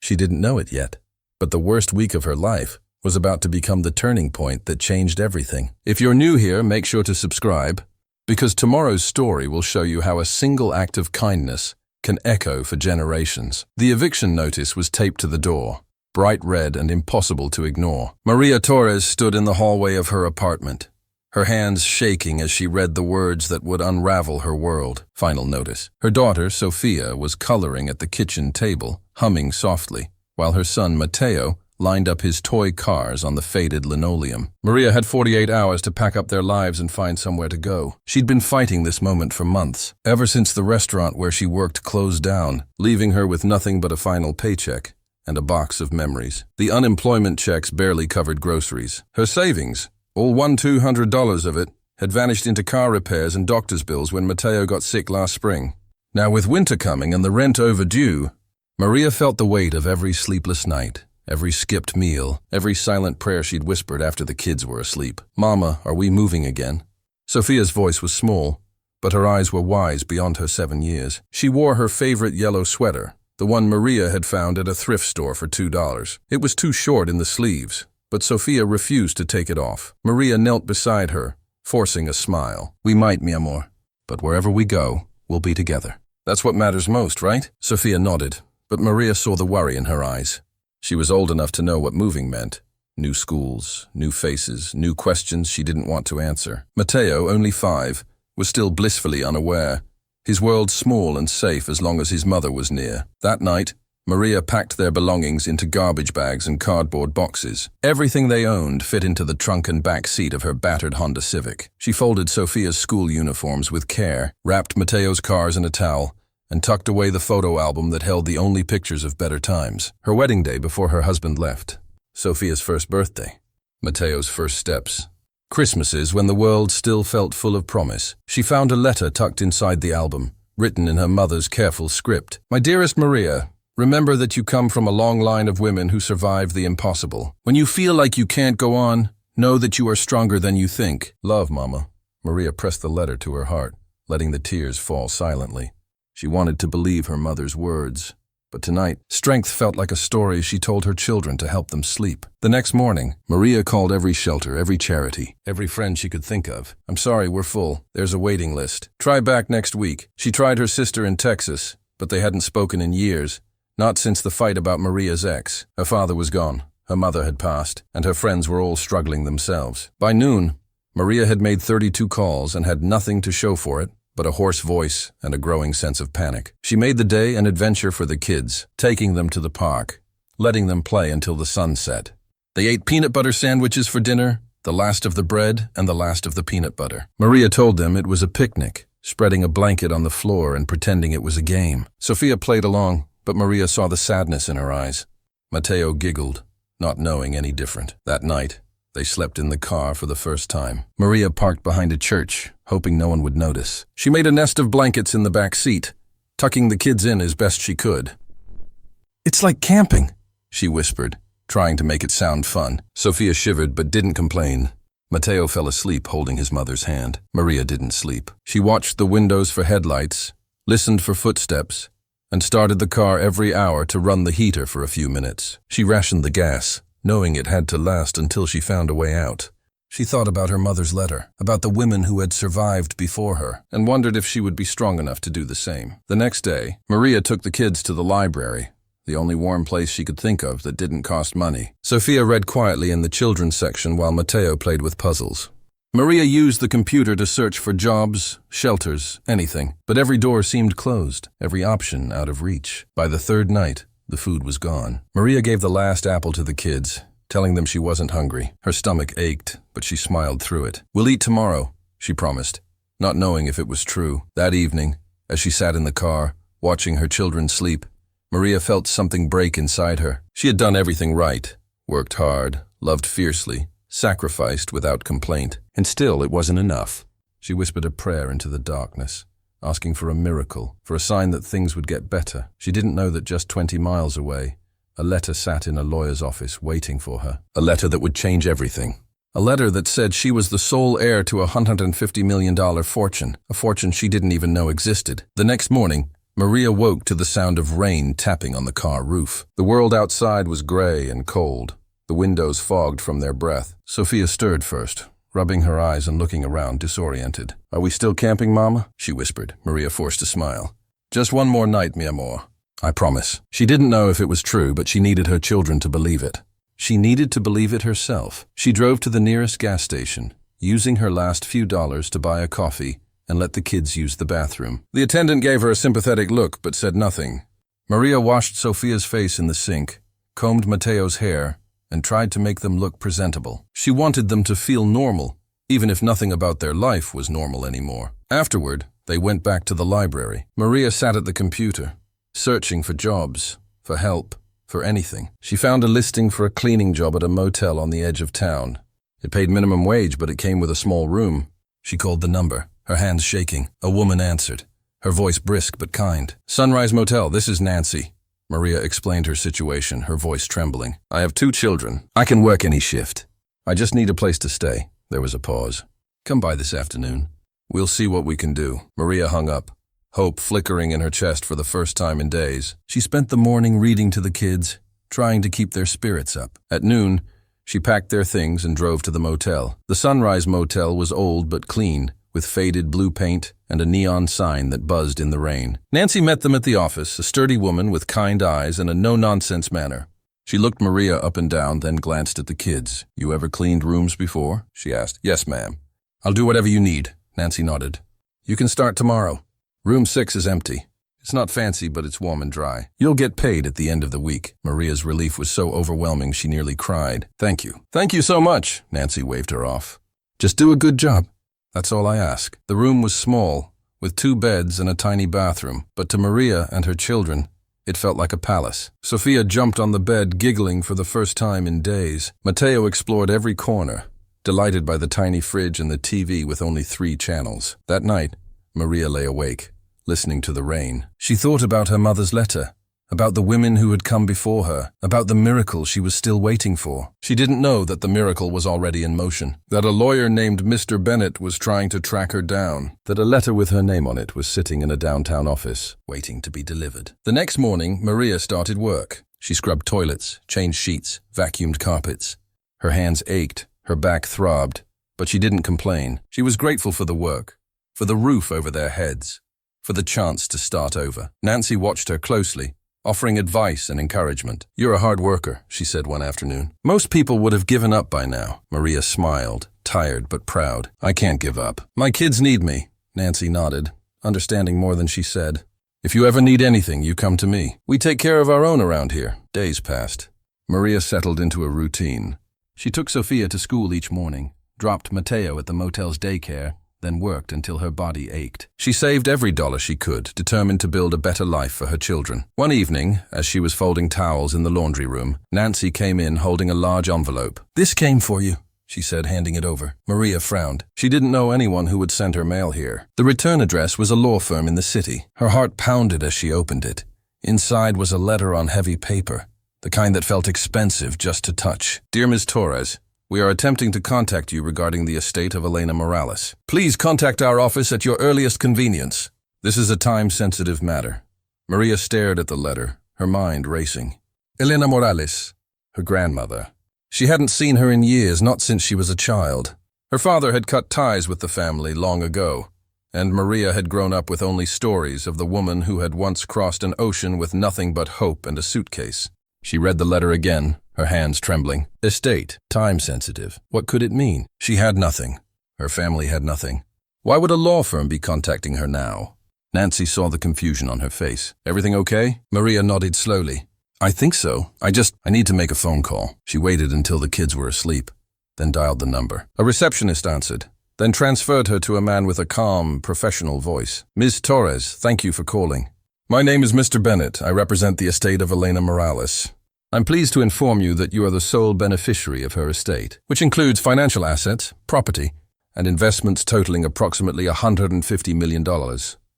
She didn't know it yet, but the worst week of her life was about to become the turning point that changed everything. If you're new here, make sure to subscribe, because tomorrow's story will show you how a single act of kindness can echo for generations. The eviction notice was taped to the door, bright red and impossible to ignore. Maria Torres stood in the hallway of her apartment, her hands shaking as she read the words that would unravel her world. Final notice. Her daughter, Sofia, was coloring at the kitchen table, humming softly, while her son, Mateo, lined up his toy cars on the faded linoleum. Maria had 48 hours to pack up their lives and find somewhere to go. She'd been fighting this moment for months, ever since the restaurant where she worked closed down, leaving her with nothing but a final paycheck and a box of memories. The unemployment checks barely covered groceries. Her savings, all $200 of it, had vanished into car repairs and doctor's bills when Mateo got sick last spring. Now with winter coming and the rent overdue, Maria felt the weight of every sleepless night, every skipped meal, every silent prayer she'd whispered after the kids were asleep. "Mama, are we moving again?" Sophia's voice was small, but her eyes were wise beyond her 7 years. She wore her favorite yellow sweater, the one Maria had found at a thrift store for $2. It was too short in the sleeves, but Sofia refused to take it off. Maria knelt beside her, forcing a smile. "We might, mi amor, but wherever we go, we'll be together. That's what matters most, right?" Sofia nodded, but Maria saw the worry in her eyes. She was old enough to know what moving meant. New schools, new faces, new questions she didn't want to answer. Mateo, only 5, was still blissfully unaware, his world small and safe as long as his mother was near. That night, Maria packed their belongings into garbage bags and cardboard boxes. Everything they owned fit into the trunk and back seat of her battered Honda Civic. She folded Sofia's school uniforms with care, wrapped Mateo's cars in a towel, and tucked away the photo album that held the only pictures of better times. Her wedding day before her husband left. Sofia's first birthday. Mateo's first steps. Christmases when the world still felt full of promise. She found a letter tucked inside the album, written in her mother's careful script. "My dearest Maria, remember that you come from a long line of women who survived the impossible. When you feel like you can't go on, know that you are stronger than you think. Love, Mama." Maria pressed the letter to her heart, letting the tears fall silently. She wanted to believe her mother's words, but tonight, strength felt like a story she told her children to help them sleep. The next morning, Maria called every shelter, every charity, every friend she could think of. "I'm sorry, we're full. There's a waiting list. Try back next week." She tried her sister in Texas, but they hadn't spoken in years, not since the fight about Maria's ex. Her father was gone, her mother had passed, and her friends were all struggling themselves. By noon, Maria had made 32 calls and had nothing to show for it but a hoarse voice and a growing sense of panic. She made the day an adventure for the kids, taking them to the park, letting them play until the sun set. They ate peanut butter sandwiches for dinner, the last of the bread and the last of the peanut butter. Maria told them it was a picnic, spreading a blanket on the floor and pretending it was a game. Sofia played along, but Maria saw the sadness in her eyes. Mateo giggled, not knowing any different. That night, they slept in the car for the first time. Maria parked behind a church, hoping no one would notice. She made a nest of blankets in the back seat, tucking the kids in as best she could. "It's like camping," she whispered, trying to make it sound fun. Sofia shivered but didn't complain. Mateo fell asleep holding his mother's hand. Maria didn't sleep. She watched the windows for headlights, listened for footsteps, and started the car every hour to run the heater for a few minutes. She rationed the gas, knowing it had to last until she found a way out. She thought about her mother's letter, about the women who had survived before her, and wondered if she would be strong enough to do the same. The next day, Maria took the kids to the library, the only warm place she could think of that didn't cost money. Sofia read quietly in the children's section while Mateo played with puzzles. Maria used the computer to search for jobs, shelters, anything, but every door seemed closed, every option out of reach. By the third night, the food was gone. Maria gave the last apple to the kids, telling them she wasn't hungry. Her stomach ached, but she smiled through it. "We'll eat tomorrow," she promised, not knowing if it was true. That evening, as she sat in the car, watching her children sleep, Maria felt something break inside her. She had done everything right, worked hard, loved fiercely, sacrificed without complaint, and still it wasn't enough. She whispered a prayer into the darkness, asking for a miracle, for a sign that things would get better. She didn't know that just 20 miles away, a letter sat in a lawyer's office waiting for her. A letter that would change everything. A letter that said she was the sole heir to a $150 million fortune, a fortune she didn't even know existed. The next morning, Maria woke to the sound of rain tapping on the car roof. The world outside was gray and cold, the windows fogged from their breath. Sophia stirred first, rubbing her eyes and looking around, disoriented. "Are we still camping, Mama?" she whispered. Maria forced a smile. "Just one more night, mi amor. I promise." She didn't know if it was true, but she needed her children to believe it. She needed to believe it herself. She drove to the nearest gas station, using her last few dollars to buy a coffee and let the kids use the bathroom. The attendant gave her a sympathetic look but said nothing. Maria washed Sophia's face in the sink, combed Mateo's hair, and tried to make them look presentable. She wanted them to feel normal, even if nothing about their life was normal anymore. Afterward, they went back to the library. Maria sat at the computer, searching for jobs, for help, for anything. She found a listing for a cleaning job at a motel on the edge of town. It paid minimum wage, but it came with a small room. She called the number, her hands shaking. A woman answered, her voice brisk but kind. "Sunrise Motel, this is Nancy." Maria explained her situation, her voice trembling. "I have 2 children. I can work any shift. I just need a place to stay." There was a pause. "Come by this afternoon. We'll see what we can do." Maria hung up, hope flickering in her chest for the first time in days. She spent the morning reading to the kids, trying to keep their spirits up. At noon, she packed their things and drove to the motel. The Sunrise Motel was old but clean, with faded blue paint and a neon sign that buzzed in the rain. Nancy met them at the office, a sturdy woman with kind eyes and a no-nonsense manner. She looked Maria up and down, then glanced at the kids. "You ever cleaned rooms before?" she asked. "Yes, ma'am." "I'll do whatever you need," Nancy nodded. "You can start tomorrow. Room 6 is empty. It's not fancy, but it's warm and dry. You'll get paid at the end of the week." Maria's relief was so overwhelming she nearly cried. "Thank you." "Thank you so much," Nancy waved her off. "Just do a good job. That's all I ask." The room was small, with 2 beds and a tiny bathroom, but to Maria and her children, it felt like a palace. Sophia jumped on the bed, giggling for the first time in days. Mateo explored every corner, delighted by the tiny fridge and the TV with only 3 channels. That night, Maria lay awake, listening to the rain. She thought about her mother's letter, about the women who had come before her, about the miracle she was still waiting for. She didn't know that the miracle was already in motion, that a lawyer named Mr. Bennett was trying to track her down, that a letter with her name on it was sitting in a downtown office, waiting to be delivered. The next morning, Maria started work. She scrubbed toilets, changed sheets, vacuumed carpets. Her hands ached, her back throbbed, but she didn't complain. She was grateful for the work, for the roof over their heads, for the chance to start over. Nancy watched her closely, offering advice and encouragement. "You're a hard worker," she said one afternoon. "Most people would have given up by now." Maria smiled, tired but proud. "I can't give up. My kids need me." Nancy nodded, understanding more than she said. "If you ever need anything, you come to me. We take care of our own around here." Days passed. Maria settled into a routine. She took Sophia to school each morning, dropped Mateo at the motel's daycare, then worked until her body ached. She saved every dollar she could, determined to build a better life for her children. One evening, as she was folding towels in the laundry room, Nancy came in holding a large envelope. "This came for you," she said, handing it over. Maria frowned. She didn't know anyone who would send her mail here. The return address was a law firm in the city. Her heart pounded as she opened it. Inside was a letter on heavy paper, the kind that felt expensive just to touch. "Dear Ms. Torres, we are attempting to contact you regarding the estate of Elena Morales. Please contact our office at your earliest convenience. This is a time-sensitive matter." Maria stared at the letter, her mind racing. Elena Morales, her grandmother. She hadn't seen her in years, not since she was a child. Her father had cut ties with the family long ago, and Maria had grown up with only stories of the woman who had once crossed an ocean with nothing but hope and a suitcase. She read the letter again, her hands trembling. Estate, time-sensitive. What could it mean? She had nothing. Her family had nothing. Why would a law firm be contacting her now? Nancy saw the confusion on her face. "Everything okay?" Maria nodded slowly. "I think so. I need to make a phone call." She waited until the kids were asleep, then dialed the number. A receptionist answered, then transferred her to a man with a calm, professional voice. "Ms. Torres, thank you for calling. My name is Mr. Bennett. I represent the estate of Elena Morales. I'm pleased to inform you that you are the sole beneficiary of her estate, which includes financial assets, property, and investments totaling approximately $150 million.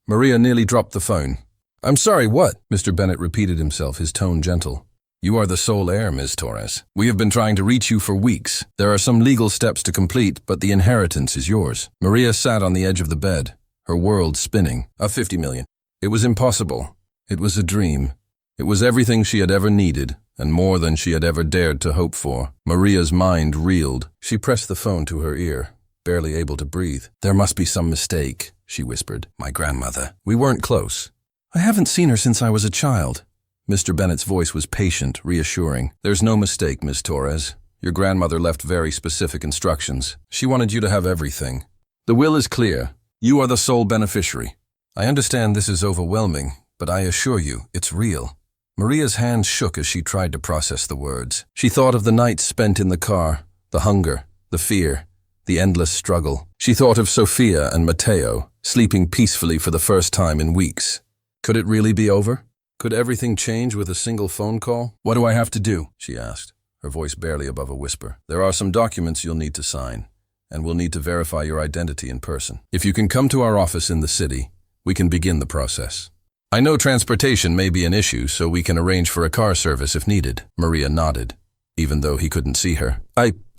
Maria nearly dropped the phone. "I'm sorry, what?" Mr. Bennett repeated himself, his tone gentle. "You are the sole heir, Ms. Torres. We have been trying to reach you for weeks. There are some legal steps to complete, but the inheritance is yours." Maria sat on the edge of the bed, her world spinning. "$50 million. It was impossible. It was a dream. It was everything she had ever needed, and more than she had ever dared to hope for. Maria's mind reeled. She pressed the phone to her ear, barely able to breathe. "There must be some mistake," she whispered. "My grandmother. We weren't close. I haven't seen her since I was a child." Mr. Bennett's voice was patient, reassuring. "There's no mistake, Miss Torres. Your grandmother left very specific instructions. She wanted you to have everything. The will is clear. You are the sole beneficiary. I understand this is overwhelming, but I assure you, it's real." Maria's hands shook as she tried to process the words. She thought of the nights spent in the car, the hunger, the fear, the endless struggle. She thought of Sofia and Matteo, sleeping peacefully for the first time in weeks. Could it really be over? Could everything change with a single phone call? "What do I have to do?" she asked, her voice barely above a whisper. "There are some documents you'll need to sign, and we'll need to verify your identity in person. If you can come to our office in the city, we can begin the process. I know transportation may be an issue, so we can arrange for a car service if needed." Maria nodded, even though he couldn't see her.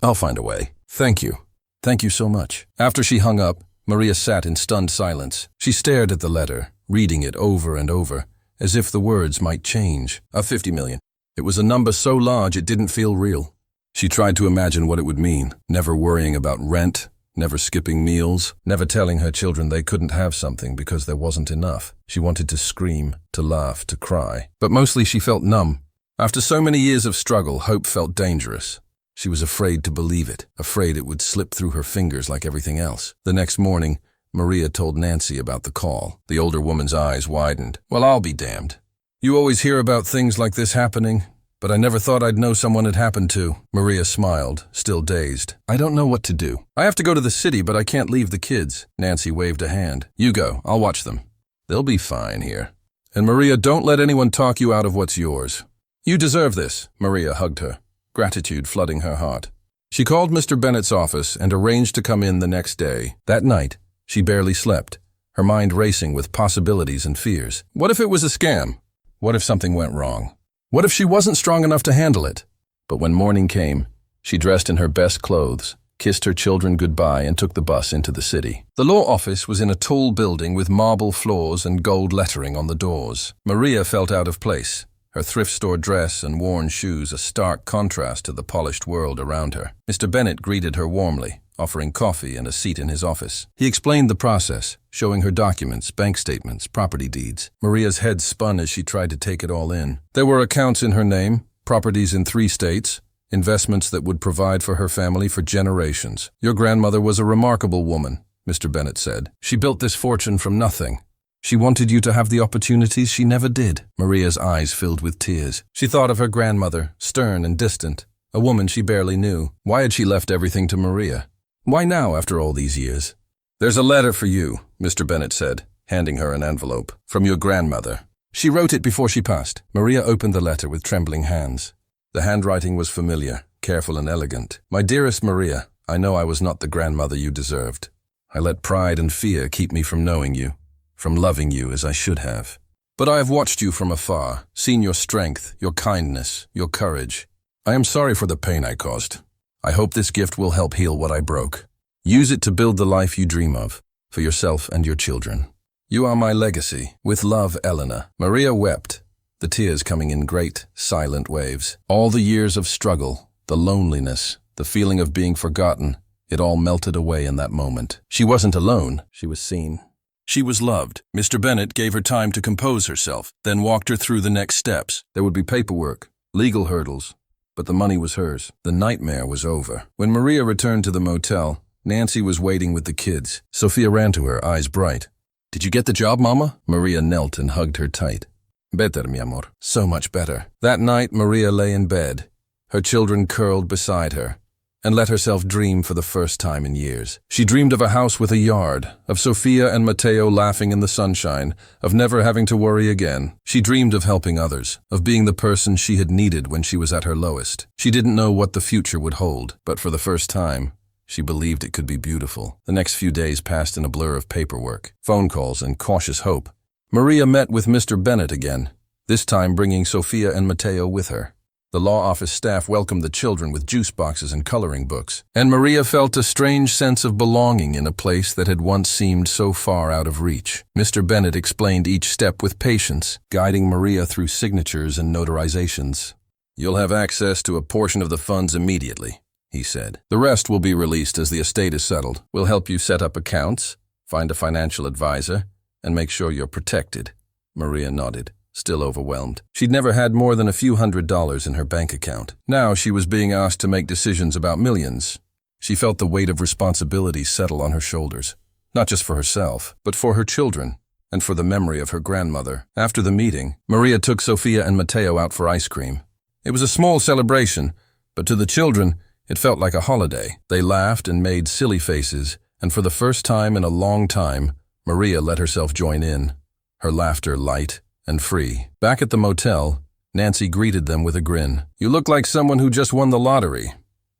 I'll find a way. Thank you. Thank you so much." After she hung up, Maria sat in stunned silence. She stared at the letter, reading it over and over, as if the words might change. 50 million. It was a number so large it didn't feel real. She tried to imagine what it would mean, never worrying about rent, never skipping meals, never telling her children they couldn't have something because there wasn't enough. She wanted to scream, to laugh, to cry. But mostly she felt numb. After so many years of struggle, hope felt dangerous. She was afraid to believe it, afraid it would slip through her fingers like everything else. The next morning, Maria told Nancy about the call. The older woman's eyes widened. "Well, I'll be damned. You always hear about things like this happening, but I never thought I'd know someone it happened to." Maria smiled, still dazed. "I don't know what to do. I have to go to the city, but I can't leave the kids." Nancy waved a hand. "You go. I'll watch them. They'll be fine here. And Maria, don't let anyone talk you out of what's yours. You deserve this." Maria hugged her, gratitude flooding her heart. She called Mr. Bennett's office and arranged to come in the next day. That night, she barely slept, her mind racing with possibilities and fears. What if it was a scam? What if something went wrong? What if she wasn't strong enough to handle it? But when morning came, she dressed in her best clothes, kissed her children goodbye, and took the bus into the city. The law office was in a tall building with marble floors and gold lettering on the doors. Maria felt out of place, her thrift store dress and worn shoes a stark contrast to the polished world around her. Mr. Bennett greeted her warmly, offering coffee and a seat in his office. He explained the process, showing her documents, bank statements, property deeds. Maria's head spun as she tried to take it all in. There were accounts in her name, properties in 3 states, investments that would provide for her family for generations. "Your grandmother was a remarkable woman," Mr. Bennett said. "She built this fortune from nothing. She wanted you to have the opportunities she never did." Maria's eyes filled with tears. She thought of her grandmother, stern and distant, a woman she barely knew. Why had she left everything to Maria? Why now, after all these years? "There's a letter for you," Mr. Bennett said, handing her an envelope. "From your grandmother. She wrote it before she passed." Maria opened the letter with trembling hands. The handwriting was familiar, careful and elegant. "My dearest Maria, I know I was not the grandmother you deserved. I let pride and fear keep me from knowing you, from loving you as I should have. But I have watched you from afar, seen your strength, your kindness, your courage. I am sorry for the pain I caused. I hope this gift will help heal what I broke. Use it to build the life you dream of, for yourself and your children. You are my legacy. With love, Elena." Maria wept, the tears coming in great, silent waves. All the years of struggle, the loneliness, the feeling of being forgotten, it all melted away in that moment. She wasn't alone. She was seen. She was loved. Mr. Bennett gave her time to compose herself, then walked her through the next steps. There would be paperwork, legal hurdles, but the money was hers. The nightmare was over. When Maria returned to the motel, Nancy was waiting with the kids. Sofia ran to her, eyes bright. "Did you get the job, Mama?" Maria knelt and hugged her tight. "Better, mi amor. So much better." That night, Maria lay in bed, her children curled beside her, and let herself dream for the first time in years. She dreamed of a house with a yard, of Sofia and Matteo laughing in the sunshine, of never having to worry again. She dreamed of helping others, of being the person she had needed when she was at her lowest. She didn't know what the future would hold, but for the first time, she believed it could be beautiful. The next few days passed in a blur of paperwork, phone calls, and cautious hope. Maria met with Mr. Bennett again, this time bringing Sofia and Matteo with her. The law office staff welcomed the children with juice boxes and coloring books, and Maria felt a strange sense of belonging in a place that had once seemed so far out of reach. Mr. Bennett explained each step with patience, guiding Maria through signatures and notarizations. "You'll have access to a portion of the funds immediately," he said. "The rest will be released as the estate is settled. We'll help you set up accounts, find a financial advisor, and make sure you're protected." Maria nodded, still overwhelmed. She'd never had more than a few $100s in her bank account. Now she was being asked to make decisions about millions. She felt the weight of responsibility settle on her shoulders, not just for herself, but for her children and for the memory of her grandmother. After the meeting, Maria took Sofia and Mateo out for ice cream. It was a small celebration, but to the children, it felt like a holiday. They laughed and made silly faces, and for the first time in a long time, Maria let herself join in, her laughter light and free. Back at the motel, Nancy greeted them with a grin. "You look like someone who just won the lottery."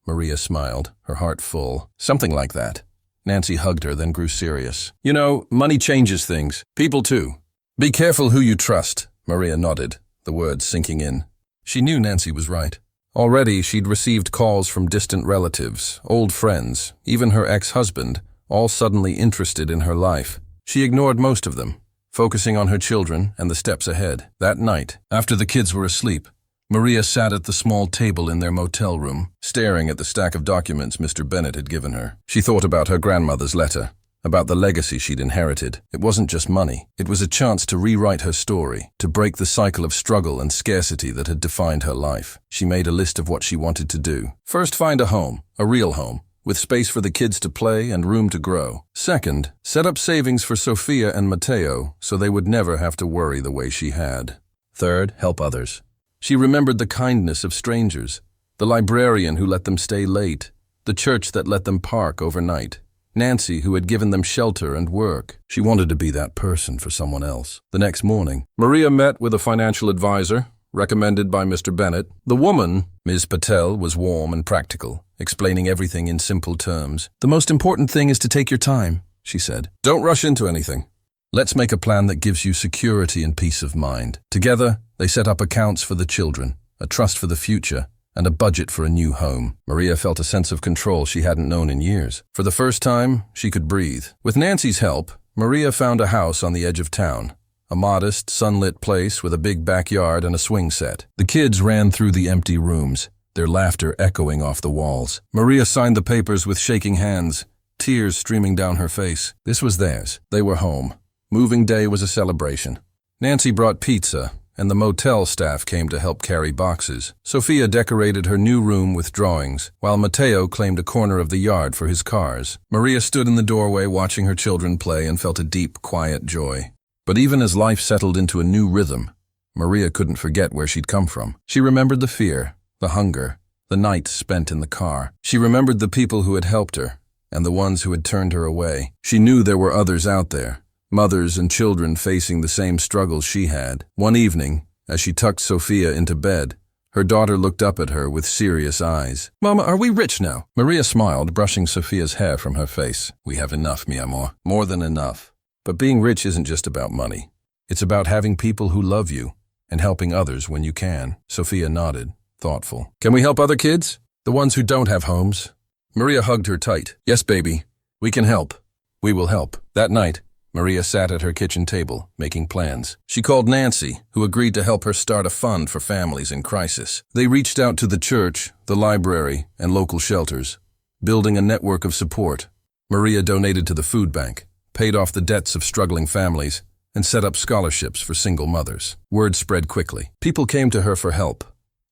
Maria smiled, her heart full. "Something like that." Nancy hugged her, then grew serious. "You know, money changes things. People too. Be careful who you trust." Maria nodded, the words sinking in. She knew Nancy was right. Already she'd received calls from distant relatives, old friends, even her ex-husband, all suddenly interested in her life. She ignored most of them, focusing on her children and the steps ahead. That night, after the kids were asleep, Maria sat at the small table in their motel room, staring at the stack of documents Mr. Bennett had given her. She thought about her grandmother's letter, about the legacy she'd inherited. It wasn't just money. It was a chance to rewrite her story, to break the cycle of struggle and scarcity that had defined her life. She made a list of what she wanted to do. First, find a home, a real home, with space for the kids to play and room to grow. Second, set up savings for Sofia and Mateo so they would never have to worry the way she had. Third, help others. She remembered the kindness of strangers, the librarian who let them stay late, the church that let them park overnight, Nancy who had given them shelter and work. She wanted to be that person for someone else. The next morning, Maria met with a financial advisor, recommended by Mr. Bennett. The woman, Ms. Patel, was warm and practical, explaining everything in simple terms. "The most important thing is to take your time," she said. "Don't rush into anything. Let's make a plan that gives you security and peace of mind." Together, they set up accounts for the children, a trust for the future, and a budget for a new home. Maria felt a sense of control she hadn't known in years. For the first time, she could breathe. With Nancy's help, Maria found a house on the edge of town, a modest, sunlit place with a big backyard and a swing set. The kids ran through the empty rooms, their laughter echoing off the walls. Maria signed the papers with shaking hands, tears streaming down her face. This was theirs. They were home. Moving day was a celebration. Nancy brought pizza, and the motel staff came to help carry boxes. Sofia decorated her new room with drawings, while Mateo claimed a corner of the yard for his cars. Maria stood in the doorway watching her children play and felt a deep, quiet joy. But even as life settled into a new rhythm, Maria couldn't forget where she'd come from. She remembered the fear, the hunger, the nights spent in the car. She remembered the people who had helped her, and the ones who had turned her away. She knew there were others out there, mothers and children facing the same struggles she had. One evening, as she tucked Sofia into bed, her daughter looked up at her with serious eyes. "Mama, are we rich now?" Maria smiled, brushing Sofia's hair from her face. "We have enough, mi amor. More than enough. But being rich isn't just about money. It's about having people who love you and helping others when you can." Sofia nodded, thoughtful. "Can we help other kids? The ones who don't have homes?" Maria hugged her tight. "Yes, baby. We can help. We will help." That night, Maria sat at her kitchen table, making plans. She called Nancy, who agreed to help her start a fund for families in crisis. They reached out to the church, the library, and local shelters, building a network of support. Maria donated to the food bank, paid off the debts of struggling families, and set up scholarships for single mothers. Word spread quickly. People came to her for help,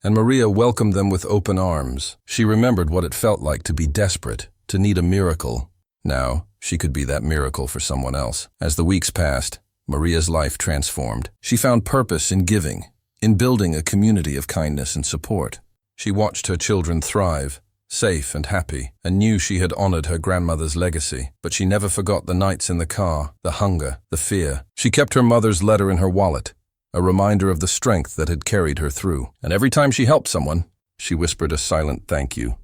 and Maria welcomed them with open arms. She remembered what it felt like to be desperate, to need a miracle. Now, she could be that miracle for someone else. As the weeks passed, Maria's life transformed. She found purpose in giving, in building a community of kindness and support. She watched her children thrive, safe and happy, and knew she had honored her grandmother's legacy. But she never forgot the nights in the car, the hunger, the fear. She kept her mother's letter in her wallet, a reminder of the strength that had carried her through. And every time she helped someone, she whispered a silent thank you.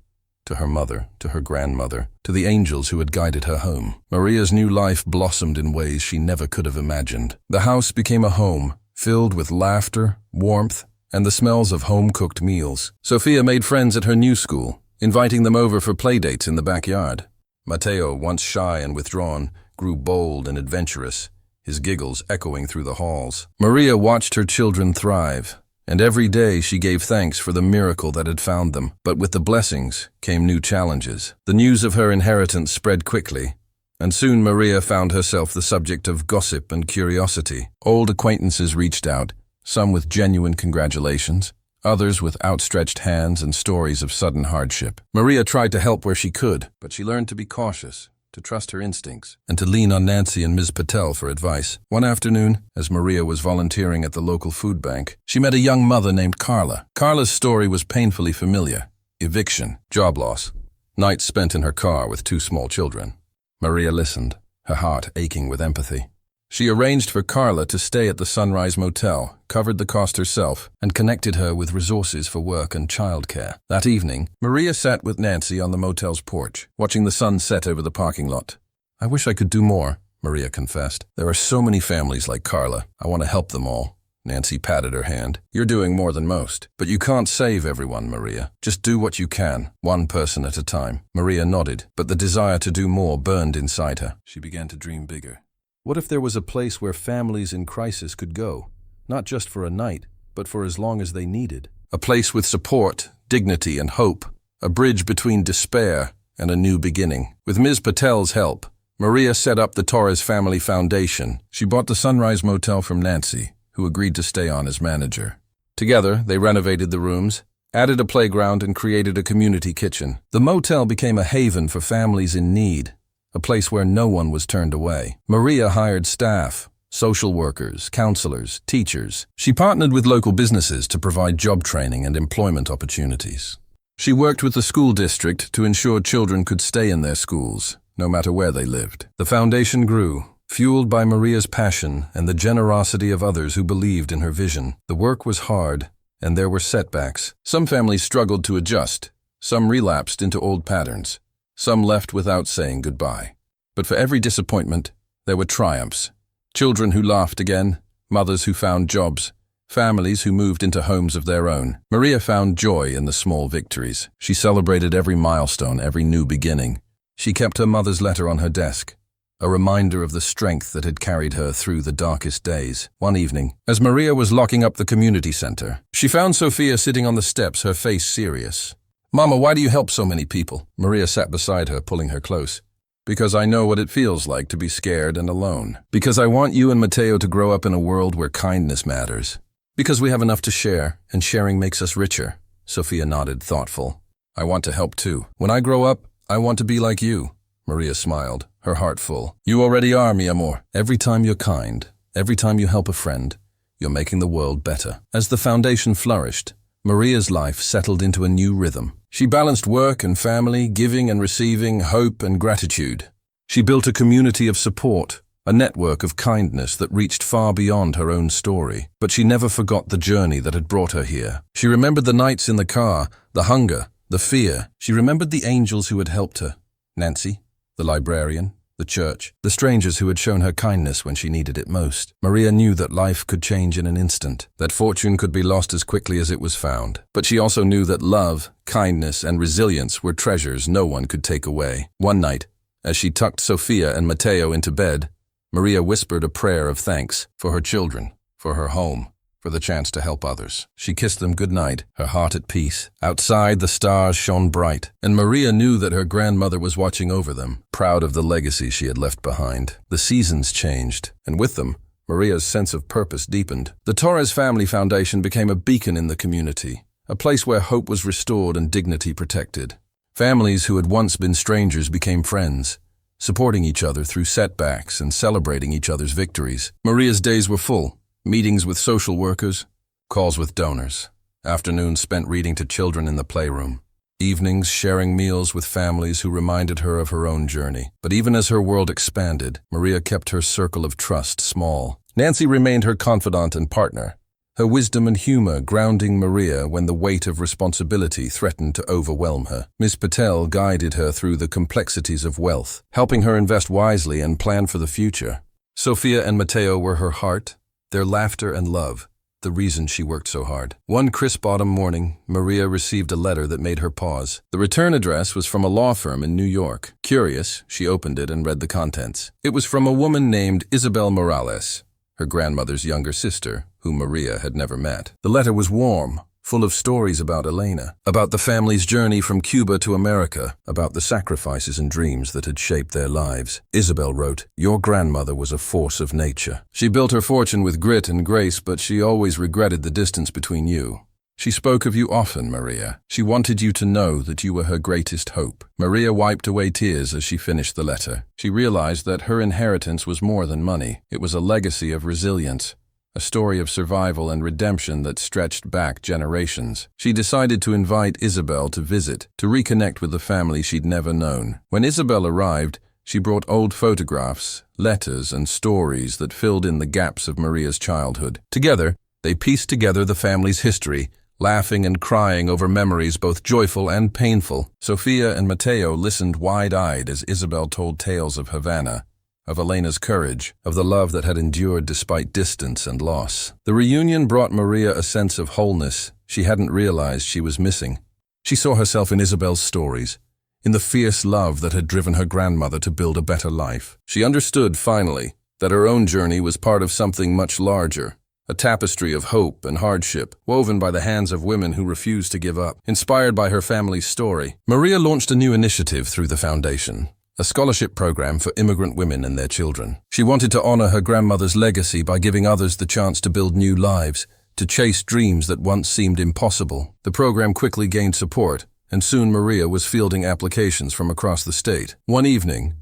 To her mother, to her grandmother, to the angels who had guided her home. Maria's new life blossomed in ways she never could have imagined. The house became a home, filled with laughter, warmth, and the smells of home-cooked meals. Sophia made friends at her new school, inviting them over for playdates in the backyard. Matteo, once shy and withdrawn, grew bold and adventurous, his giggles echoing through the halls. Maria watched her children thrive, and every day she gave thanks for the miracle that had found them. But with the blessings came new challenges. The news of her inheritance spread quickly, and soon Maria found herself the subject of gossip and curiosity. Old acquaintances reached out, some with genuine congratulations, others with outstretched hands and stories of sudden hardship. Maria tried to help where she could, but she learned to be cautious, to trust her instincts, and to lean on Nancy and Ms. Patel for advice. One afternoon, as Maria was volunteering at the local food bank, she met a young mother named Carla. Carla's story was painfully familiar: eviction, job loss, nights spent in her car with 2 small children. Maria listened, her heart aching with empathy. She arranged for Carla to stay at the Sunrise Motel, covered the cost herself, and connected her with resources for work and childcare. That evening, Maria sat with Nancy on the motel's porch, watching the sun set over the parking lot. "I wish I could do more," Maria confessed. "There are so many families like Carla. I want to help them all." Nancy patted her hand. "You're doing more than most. But you can't save everyone, Maria. Just do what you can, one person at a time." Maria nodded, but the desire to do more burned inside her. She began to dream bigger. What if there was a place where families in crisis could go, not just for a night, but for as long as they needed? A place with support, dignity, and hope, a bridge between despair and a new beginning. With Ms. Patel's help, Maria set up the Torres Family Foundation. She bought the Sunrise Motel from Nancy, who agreed to stay on as manager. Together, they renovated the rooms, added a playground, and created a community kitchen. The motel became a haven for families in need, a place where no one was turned away. Maria hired staff, social workers, counselors, teachers. She partnered with local businesses to provide job training and employment opportunities. She worked with the school district to ensure children could stay in their schools, no matter where they lived. The foundation grew, fueled by Maria's passion and the generosity of others who believed in her vision. The work was hard, and there were setbacks. Some families struggled to adjust, some relapsed into old patterns. Some left without saying goodbye. But for every disappointment, there were triumphs. Children who laughed again, mothers who found jobs, families who moved into homes of their own. Maria found joy in the small victories. She celebrated every milestone, every new beginning. She kept her mother's letter on her desk, a reminder of the strength that had carried her through the darkest days. One evening, as Maria was locking up the community center, she found Sophia sitting on the steps, her face serious. "Mama, why do you help so many people?" Maria sat beside her, pulling her close. "Because I know what it feels like to be scared and alone. Because I want you and Matteo to grow up in a world where kindness matters. Because we have enough to share, and sharing makes us richer." Sophia nodded, thoughtful. "I want to help too. When I grow up, I want to be like you." Maria smiled, her heart full. "You already are, mi amor. Every time you're kind, every time you help a friend, you're making the world better." As the foundation flourished, Maria's life settled into a new rhythm. She balanced work and family, giving and receiving, hope and gratitude. She built a community of support, a network of kindness that reached far beyond her own story. But she never forgot the journey that had brought her here. She remembered the nights in the car, the hunger, the fear. She remembered the angels who had helped her. Nancy, the librarian, the church, the strangers who had shown her kindness when she needed it most. Maria knew that life could change in an instant, that fortune could be lost as quickly as it was found. But she also knew that love, kindness, and resilience were treasures no one could take away. One night, as she tucked Sophia and Matteo into bed, Maria whispered a prayer of thanks for her children, for her home, for the chance to help others. She kissed them goodnight, her heart at peace. Outside, the stars shone bright, and Maria knew that her grandmother was watching over them, proud of the legacy she had left behind. The seasons changed, and with them, Maria's sense of purpose deepened. The Torres Family Foundation became a beacon in the community, a place where hope was restored and dignity protected. Families who had once been strangers became friends, supporting each other through setbacks and celebrating each other's victories. Maria's days were full. Meetings with social workers, calls with donors, afternoons spent reading to children in the playroom, evenings sharing meals with families who reminded her of her own journey. But even as her world expanded, Maria kept her circle of trust small. Nancy remained her confidant and partner, her wisdom and humor grounding Maria when the weight of responsibility threatened to overwhelm her. Ms. Patel guided her through the complexities of wealth, helping her invest wisely and plan for the future. Sophia and Matteo were her heart, their laughter and love, the reason she worked so hard. One crisp autumn morning, Maria received a letter that made her pause. The return address was from a law firm in New York. Curious, she opened it and read the contents. It was from a woman named Isabel Morales, her grandmother's younger sister, whom Maria had never met. The letter was warm, full of stories about Elena, about the family's journey from Cuba to America, about the sacrifices and dreams that had shaped their lives. Isabel wrote, "Your grandmother was a force of nature. She built her fortune with grit and grace, but she always regretted the distance between you. She spoke of you often, Maria. She wanted you to know that you were her greatest hope." Maria wiped away tears as she finished the letter. She realized that her inheritance was more than money. It was a legacy of resilience, a story of survival and redemption that stretched back generations. She decided to invite Isabel to visit, to reconnect with the family she'd never known. When Isabel arrived, she brought old photographs, letters, and stories that filled in the gaps of Maria's childhood. Together, they pieced together the family's history, laughing and crying over memories both joyful and painful. Sofia and Mateo listened wide-eyed as Isabel told tales of Havana, of Elena's courage, of the love that had endured despite distance and loss. The reunion brought Maria a sense of wholeness she hadn't realized she was missing. She saw herself in Isabel's stories, in the fierce love that had driven her grandmother to build a better life. She understood, finally, that her own journey was part of something much larger, a tapestry of hope and hardship, woven by the hands of women who refused to give up. Inspired by her family's story, Maria launched a new initiative through the foundation, a scholarship program for immigrant women and their children. She wanted to honor her grandmother's legacy by giving others the chance to build new lives, to chase dreams that once seemed impossible. The program quickly gained support, and soon Maria was fielding applications from across the state. One evening,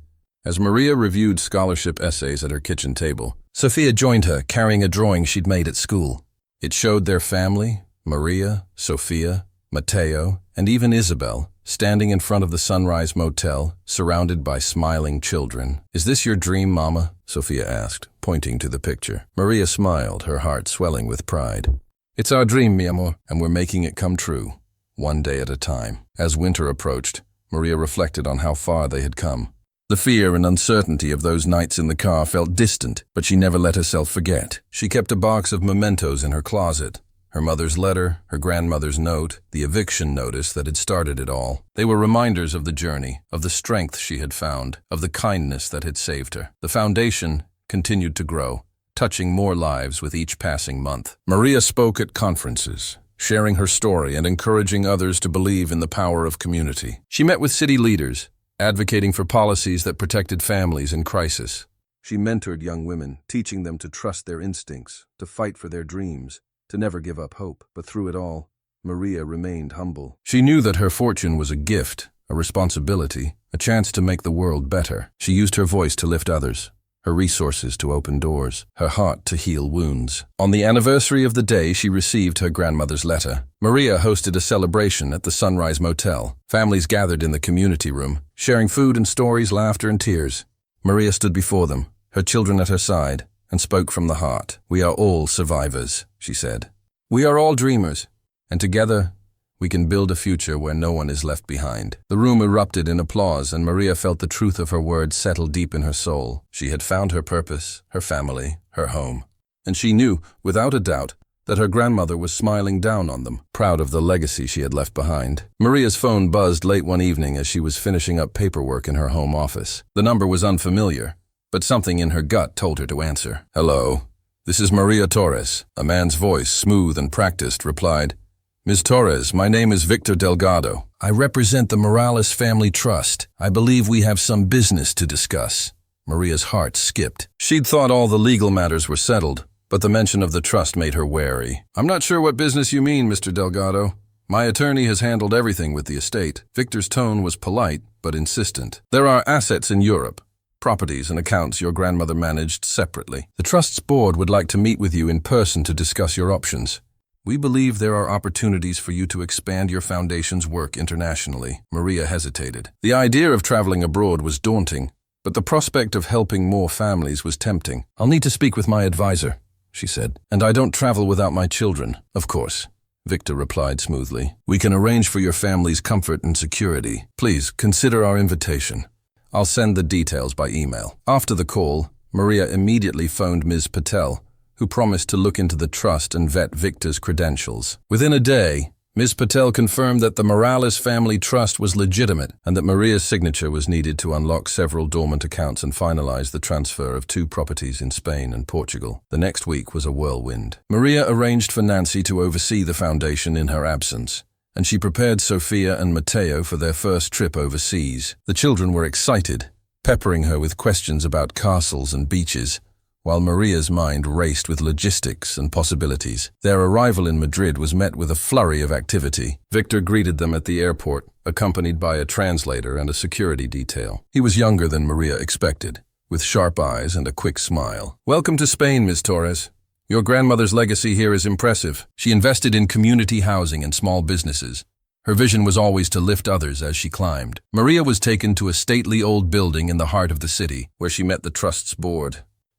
as Maria reviewed scholarship essays at her kitchen table, Sofia joined her, carrying a drawing she'd made at school. It showed their family, Maria, Sofia, Mateo, and even Isabel, standing in front of the Sunrise Motel, surrounded by smiling children. "Is this your dream, Mama?" Sofia asked, pointing to the picture. Maria smiled, her heart swelling with pride. "It's our dream, mi amor, and we're making it come true, one day at a time." As winter approached, Maria reflected on how far they had come. The fear and uncertainty of those nights in the car felt distant, but she never let herself forget. She kept a box of mementos in her closet. Her mother's letter, her grandmother's note, the eviction notice that had started it all. They were reminders of the journey, of the strength she had found, of the kindness that had saved her. The foundation continued to grow, touching more lives with each passing month. Maria spoke at conferences, sharing her story and encouraging others to believe in the power of community. She met with city leaders, advocating for policies that protected families in crisis. She mentored young women, teaching them to trust their instincts, to fight for their dreams, to never give up hope. But through it all, Maria remained humble. She knew that her fortune was a gift, a responsibility, a chance to make the world better. She used her voice to lift others, her resources to open doors, her heart to heal wounds. On the anniversary of the day she received her grandmother's letter, Maria hosted a celebration at the Sunrise Motel. Families gathered in the community room, sharing food and stories, laughter and tears. Maria stood before them, her children at her side, and spoke from the heart. "We are all survivors," she said. "We are all dreamers, and together we can build a future where no one is left behind." The room erupted in applause, and Maria felt the truth of her words settle deep in her soul. She had found her purpose, her family, her home. And she knew, without a doubt, that her grandmother was smiling down on them, proud of the legacy she had left behind. Maria's phone buzzed late one evening as she was finishing up paperwork in her home office. The number was unfamiliar, but something in her gut told her to answer. "Hello, this is Maria Torres." A man's voice, smooth and practiced, replied, "Ms. Torres, my name is Victor Delgado. I represent the Morales Family Trust. I believe we have some business to discuss." Maria's heart skipped. She'd thought all the legal matters were settled, but the mention of the trust made her wary. "I'm not sure what business you mean, Mr. Delgado. My attorney has handled everything with the estate." Victor's tone was polite, but insistent. "There are assets in Europe, properties and accounts your grandmother managed separately. The Trust's board would like to meet with you in person to discuss your options. We believe there are opportunities for you to expand your foundation's work internationally." Maria hesitated. The idea of traveling abroad was daunting, but the prospect of helping more families was tempting. "I'll need to speak with my advisor," she said. "And I don't travel without my children." "Of course," Victor replied smoothly. "We can arrange for your family's comfort and security. Please consider our invitation. I'll send the details by email." After the call, Maria immediately phoned Ms. Patel, who promised to look into the trust and vet Victor's credentials. Within a day, Ms. Patel confirmed that the Morales family trust was legitimate and that Maria's signature was needed to unlock several dormant accounts and finalize the transfer of 2 properties in Spain and Portugal. The next week was a whirlwind. Maria arranged for Nancy to oversee the foundation in her absence, and she prepared Sofia and Mateo for their first trip overseas. The children were excited, peppering her with questions about castles and beaches, while Maria's mind raced with logistics and possibilities. Their arrival in Madrid was met with a flurry of activity. Victor greeted them at the airport, accompanied by a translator and a security detail. He was younger than Maria expected, with sharp eyes and a quick smile. "Welcome to Spain, Ms. Torres. Your grandmother's legacy here is impressive. She invested in community housing and small businesses. Her vision was always to lift others as she climbed." Maria was taken to a stately old building in the heart of the city, where she met the trust's board.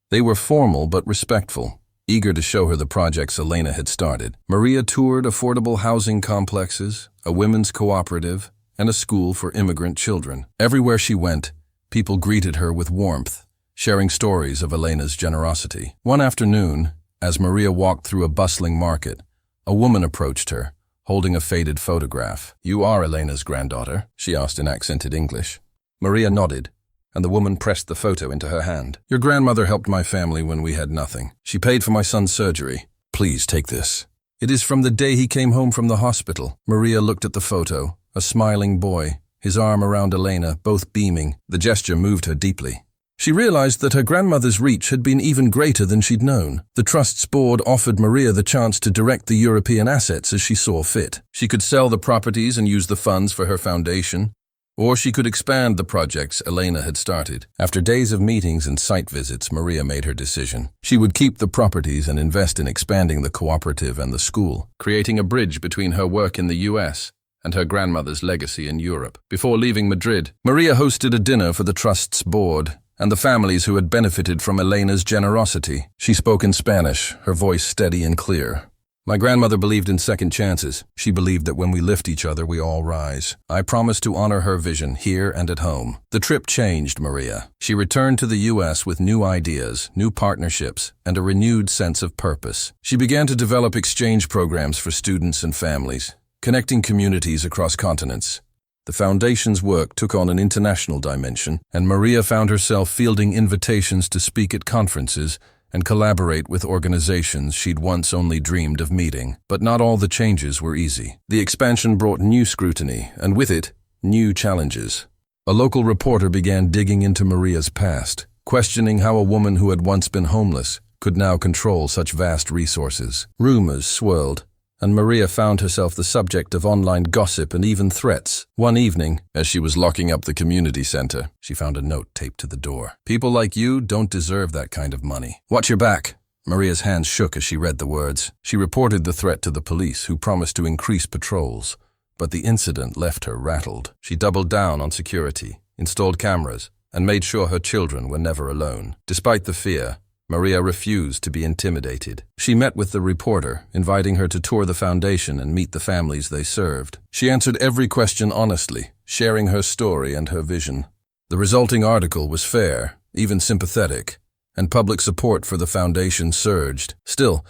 They were formal but respectful, eager to show her the projects Elena had started. Maria toured affordable housing complexes, a women's cooperative, and a school for immigrant children. Everywhere she went, people greeted her with warmth, sharing stories of Elena's generosity. One afternoon, as Maria walked through a bustling market, a woman approached her, holding a faded photograph. "You are Elena's granddaughter?" she asked in accented English. Maria nodded, and the woman pressed the photo into her hand. "Your grandmother helped my family when we had nothing. She paid for my son's surgery. Please take this. It is from the day he came home from the hospital." Maria looked at the photo, a smiling boy, his arm around Elena, both beaming. The gesture moved her deeply. She realized that her grandmother's reach had been even greater than she'd known. The trust's board offered Maria the chance to direct the European assets as she saw fit. She could sell the properties and use the funds for her foundation, or she could expand the projects Elena had started. After days of meetings and site visits, Maria made her decision. She would keep the properties and invest in expanding the cooperative and the school, creating a bridge between her work in the US and her grandmother's legacy in Europe. Before leaving Madrid, Maria hosted a dinner for the trust's board and the families who had benefited from Elena's generosity. She spoke in Spanish, her voice steady and clear. "My grandmother believed in second chances. She believed that when we lift each other, we all rise. I promise to honor her vision here and at home." The trip changed Maria. She returned to the US with new ideas, new partnerships, and a renewed sense of purpose. She began to develop exchange programs for students and families, connecting communities across continents. The foundation's work took on an international dimension, and Maria found herself fielding invitations to speak at conferences and collaborate with organizations she'd once only dreamed of meeting. But not all the changes were easy. The expansion brought new scrutiny, and with it, new challenges. A local reporter began digging into Maria's past, questioning how a woman who had once been homeless could now control such vast resources. Rumors swirled, and Maria found herself the subject of online gossip and even threats. One evening, as she was locking up the community center, she found a note taped to the door. "People like you don't deserve that kind of money. Watch your back." Maria's hands shook as she read the words. She reported the threat to the police, who promised to increase patrols. But the incident left her rattled. She doubled down on security, installed cameras, and made sure her children were never alone. Despite the fear, Maria refused to be intimidated. She met with the reporter, inviting her to tour the foundation and meet the families they served. She answered every question honestly, sharing her story and her vision. The resulting article was fair, even sympathetic, and public support for the foundation surged. Still,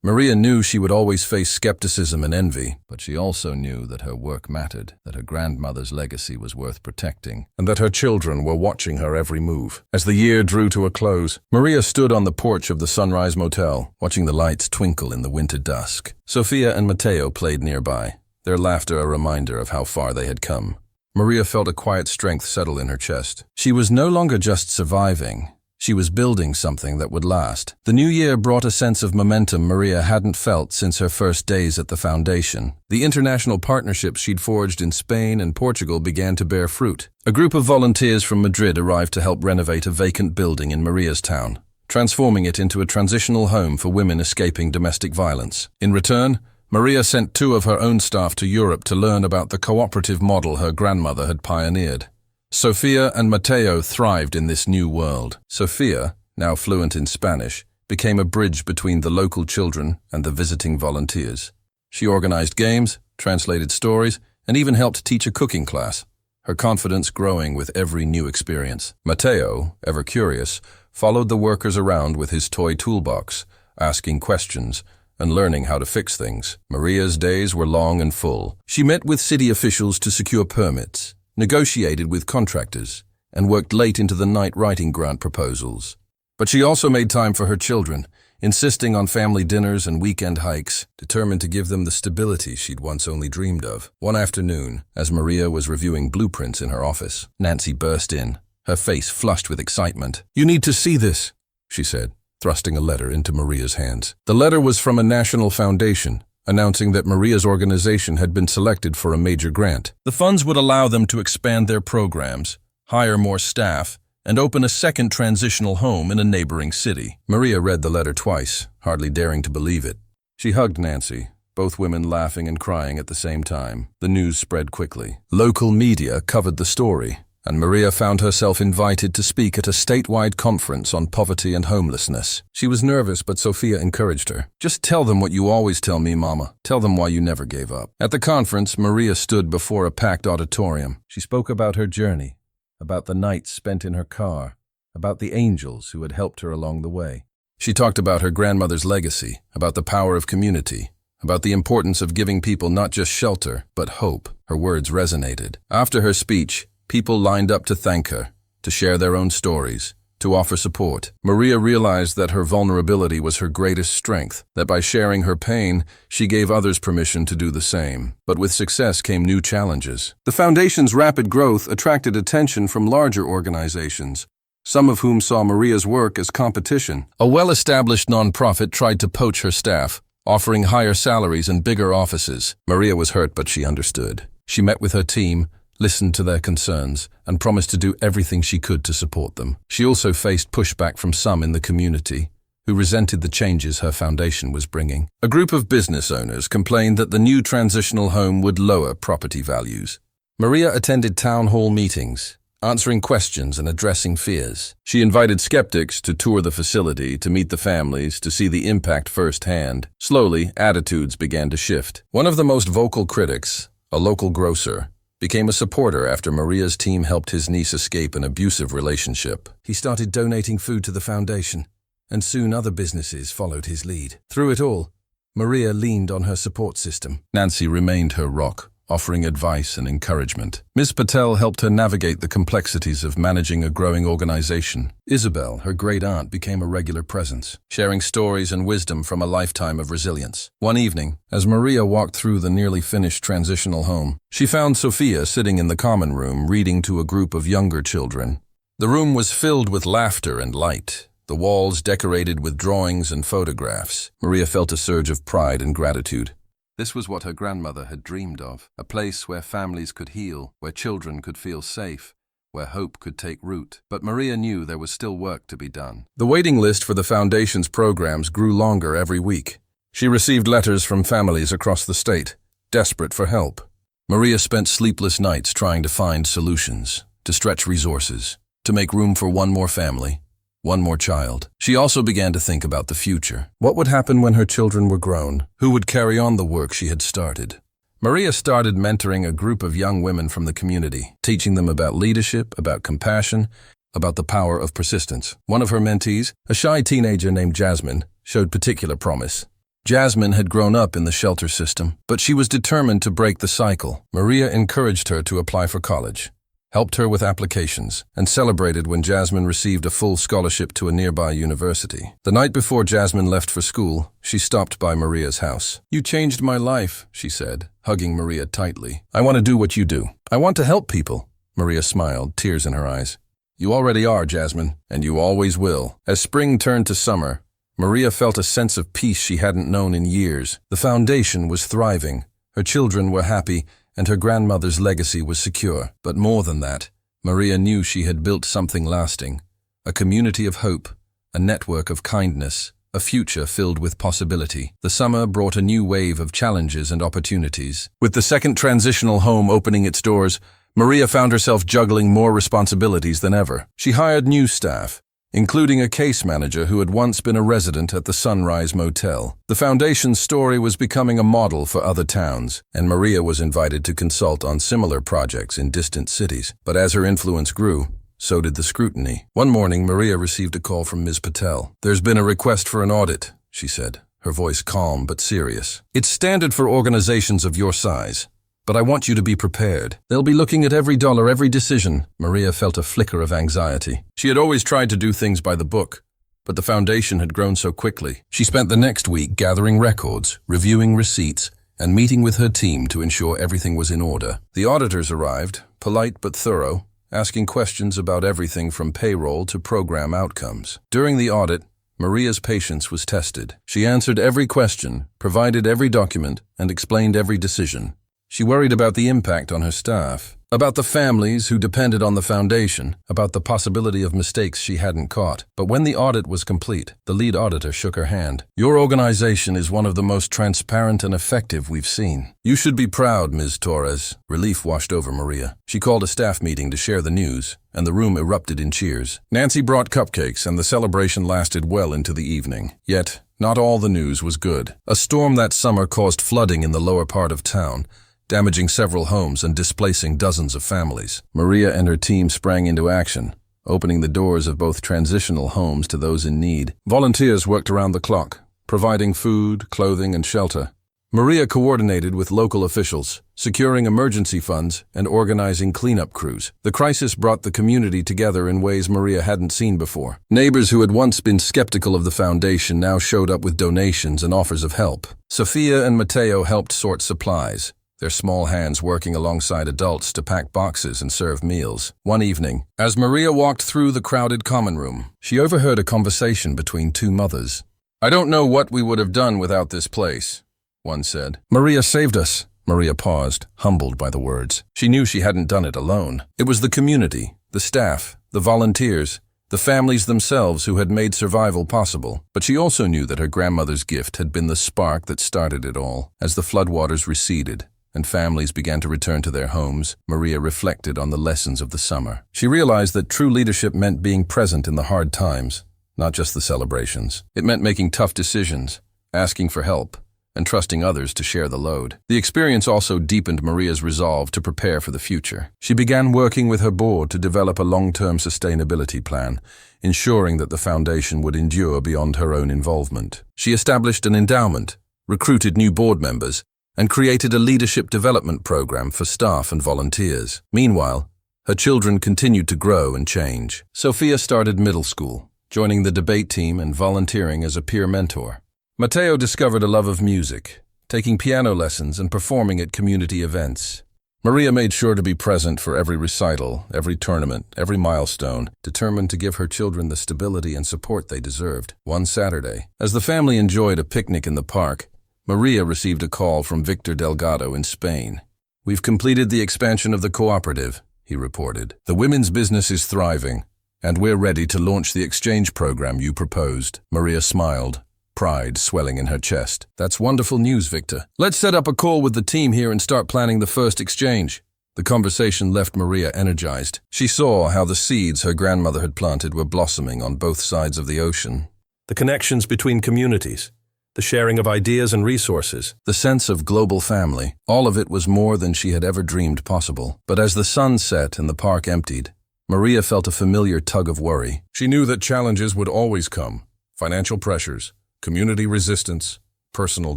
Maria knew she would always face skepticism and envy, but she also knew that her work mattered, that her grandmother's legacy was worth protecting, and that her children were watching her every move. As the year drew to a close, Maria stood on the porch of the Sunrise Motel, watching the lights twinkle in the winter dusk. Sofia and Mateo played nearby, their laughter a reminder of how far they had come. Maria felt a quiet strength settle in her chest. She was no longer just surviving. She was building something that would last. The new year brought a sense of momentum Maria hadn't felt since her first days at the foundation. The international partnerships she'd forged in Spain and Portugal began to bear fruit. A group of volunteers from Madrid arrived to help renovate a vacant building in Maria's town, transforming it into a transitional home for women escaping domestic violence. In return, Maria sent 2 of her own staff to Europe to learn about the cooperative model her grandmother had pioneered. Sofia and Mateo thrived in this new world. Sofia, now fluent in Spanish, became a bridge between the local children and the visiting volunteers. She organized games, translated stories, and even helped teach a cooking class, her confidence growing with every new experience. Mateo, ever curious, followed the workers around with his toy toolbox, asking questions, and learning how to fix things. Maria's days were long and full. She met with city officials to secure permits, negotiated with contractors, and worked late into the night writing grant proposals. But she also made time for her children, insisting on family dinners and weekend hikes, determined to give them the stability she'd once only dreamed of. One afternoon, as Maria was reviewing blueprints in her office, Nancy burst in, her face flushed with excitement. "You need to see this," she said, thrusting a letter into Maria's hands. The letter was from a national foundation, announcing that Maria's organization had been selected for a major grant. The funds would allow them to expand their programs, hire more staff, and open a second transitional home in a neighboring city. Maria read the letter twice, hardly daring to believe it. She hugged Nancy, both women laughing and crying at the same time. The news spread quickly. Local media covered the story, and Maria found herself invited to speak at a statewide conference on poverty and homelessness. She was nervous, but Sophia encouraged her. "Just tell them what you always tell me, Mama. Tell them why you never gave up." At the conference, Maria stood before a packed auditorium. She spoke about her journey, about the nights spent in her car, about the angels who had helped her along the way. She talked about her grandmother's legacy, about the power of community, about the importance of giving people not just shelter, but hope. Her words resonated. After her speech, people lined up to thank her, to share their own stories, to offer support. Maria realized that her vulnerability was her greatest strength, that by sharing her pain, she gave others permission to do the same. But with success came new challenges. The foundation's rapid growth attracted attention from larger organizations, some of whom saw Maria's work as competition. A well-established nonprofit tried to poach her staff, offering higher salaries and bigger offices. Maria was hurt, but she understood. She met with her team, listened to their concerns, and promised to do everything she could to support them. She also faced pushback from some in the community, who resented the changes her foundation was bringing. A group of business owners complained that the new transitional home would lower property values. Maria attended town hall meetings, answering questions and addressing fears. She invited skeptics to tour the facility, to meet the families, to see the impact firsthand. Slowly, attitudes began to shift. One of the most vocal critics, a local grocer, became a supporter after Maria's team helped his niece escape an abusive relationship. He started donating food to the foundation, and soon other businesses followed his lead. Through it all, Maria leaned on her support system. Nancy remained her rock, offering advice and encouragement. Ms. Patel helped her navigate the complexities of managing a growing organization. Isabel, her great-aunt, became a regular presence, sharing stories and wisdom from a lifetime of resilience. One evening, as Maria walked through the nearly finished transitional home, she found Sophia sitting in the common room reading to a group of younger children. The room was filled with laughter and light, the walls decorated with drawings and photographs. Maria felt a surge of pride and gratitude. This was what her grandmother had dreamed of, a place where families could heal, where children could feel safe, where hope could take root. But Maria knew there was still work to be done. The waiting list for the Foundation's programs grew longer every week. She received letters from families across the state, desperate for help. Maria spent sleepless nights trying to find solutions, to stretch resources, to make room for one more family, one more child. She also began to think about the future. What would happen when her children were grown? Who would carry on the work she had started? Maria started mentoring a group of young women from the community, teaching them about leadership, about compassion, about the power of persistence. One of her mentees, a shy teenager named Jasmine, showed particular promise. Jasmine had grown up in the shelter system, but she was determined to break the cycle. Maria encouraged her to apply for college, helped her with applications, and celebrated when Jasmine received a full scholarship to a nearby university. The night before Jasmine left for school, she stopped by Maria's house. "You changed my life," she said, hugging Maria tightly. "I want to do what you do. I want to help people." Maria smiled, tears in her eyes. "You already are, Jasmine, and you always will." As spring turned to summer, Maria felt a sense of peace she hadn't known in years. The foundation was thriving, her children were happy, and her grandmother's legacy was secure. But more than that, Maria knew she had built something lasting, a community of hope, a network of kindness, a future filled with possibility. The summer brought a new wave of challenges and opportunities. With the second transitional home opening its doors, Maria found herself juggling more responsibilities than ever. She hired new staff, including a case manager who had once been a resident at the Sunrise Motel. The Foundation's story was becoming a model for other towns, and Maria was invited to consult on similar projects in distant cities. But as her influence grew, so did the scrutiny. One morning, Maria received a call from Ms. Patel. "There's been a request for an audit," she said, her voice calm but serious. It's standard for organizations of your size, but I want you to be prepared. They'll be looking at every dollar, every decision. Maria felt a flicker of anxiety. She had always tried to do things by the book, but the foundation had grown so quickly. She spent the next week gathering records, reviewing receipts, and meeting with her team to ensure everything was in order. The auditors arrived, polite but thorough, asking questions about everything from payroll to program outcomes. During the audit, Maria's patience was tested. She answered every question, provided every document, and explained every decision. She worried about the impact on her staff, about the families who depended on the foundation, about the possibility of mistakes she hadn't caught. But when the audit was complete, the lead auditor shook her hand. Your organization is one of the most transparent and effective we've seen. You should be proud, Ms. Torres. Relief washed over Maria. She called a staff meeting to share the news, and the room erupted in cheers. Nancy brought cupcakes, and the celebration lasted well into the evening. Yet, not all the news was good. A storm that summer caused flooding in the lower part of town, damaging several homes and displacing dozens of families. Maria and her team sprang into action, opening the doors of both transitional homes to those in need. Volunteers worked around the clock, providing food, clothing, and shelter. Maria coordinated with local officials, securing emergency funds and organizing cleanup crews. The crisis brought the community together in ways Maria hadn't seen before. Neighbors who had once been skeptical of the foundation now showed up with donations and offers of help. Sofia and Mateo helped sort supplies, their small hands working alongside adults to pack boxes and serve meals. One evening, as Maria walked through the crowded common room, she overheard a conversation between two mothers. I don't know what we would have done without this place, one said. Maria saved us. Maria paused, humbled by the words. She knew she hadn't done it alone. It was the community, the staff, the volunteers, the families themselves who had made survival possible. But she also knew that her grandmother's gift had been the spark that started it all. As the floodwaters receded, and families began to return to their homes, Maria reflected on the lessons of the summer. She realized that true leadership meant being present in the hard times, not just the celebrations. It meant making tough decisions, asking for help, and trusting others to share the load. The experience also deepened Maria's resolve to prepare for the future. She began working with her board to develop a long-term sustainability plan, ensuring that the foundation would endure beyond her own involvement. She established an endowment, recruited new board members, and created a leadership development program for staff and volunteers. Meanwhile, her children continued to grow and change. Sofia started middle school, joining the debate team and volunteering as a peer mentor. Mateo discovered a love of music, taking piano lessons and performing at community events. Maria made sure to be present for every recital, every tournament, every milestone, determined to give her children the stability and support they deserved. One Saturday, as the family enjoyed a picnic in the park, Maria received a call from Victor Delgado in Spain. We've completed the expansion of the cooperative, he reported. The women's business is thriving, and we're ready to launch the exchange program you proposed. Maria smiled, pride swelling in her chest. That's wonderful news, Victor. Let's set up a call with the team here and start planning the first exchange. The conversation left Maria energized. She saw how the seeds her grandmother had planted were blossoming on both sides of the ocean. The connections between communities, the sharing of ideas and resources, the sense of global family, all of it was more than she had ever dreamed possible. But as the sun set and the park emptied, Maria felt a familiar tug of worry. She knew that challenges would always come: financial pressures, community resistance, personal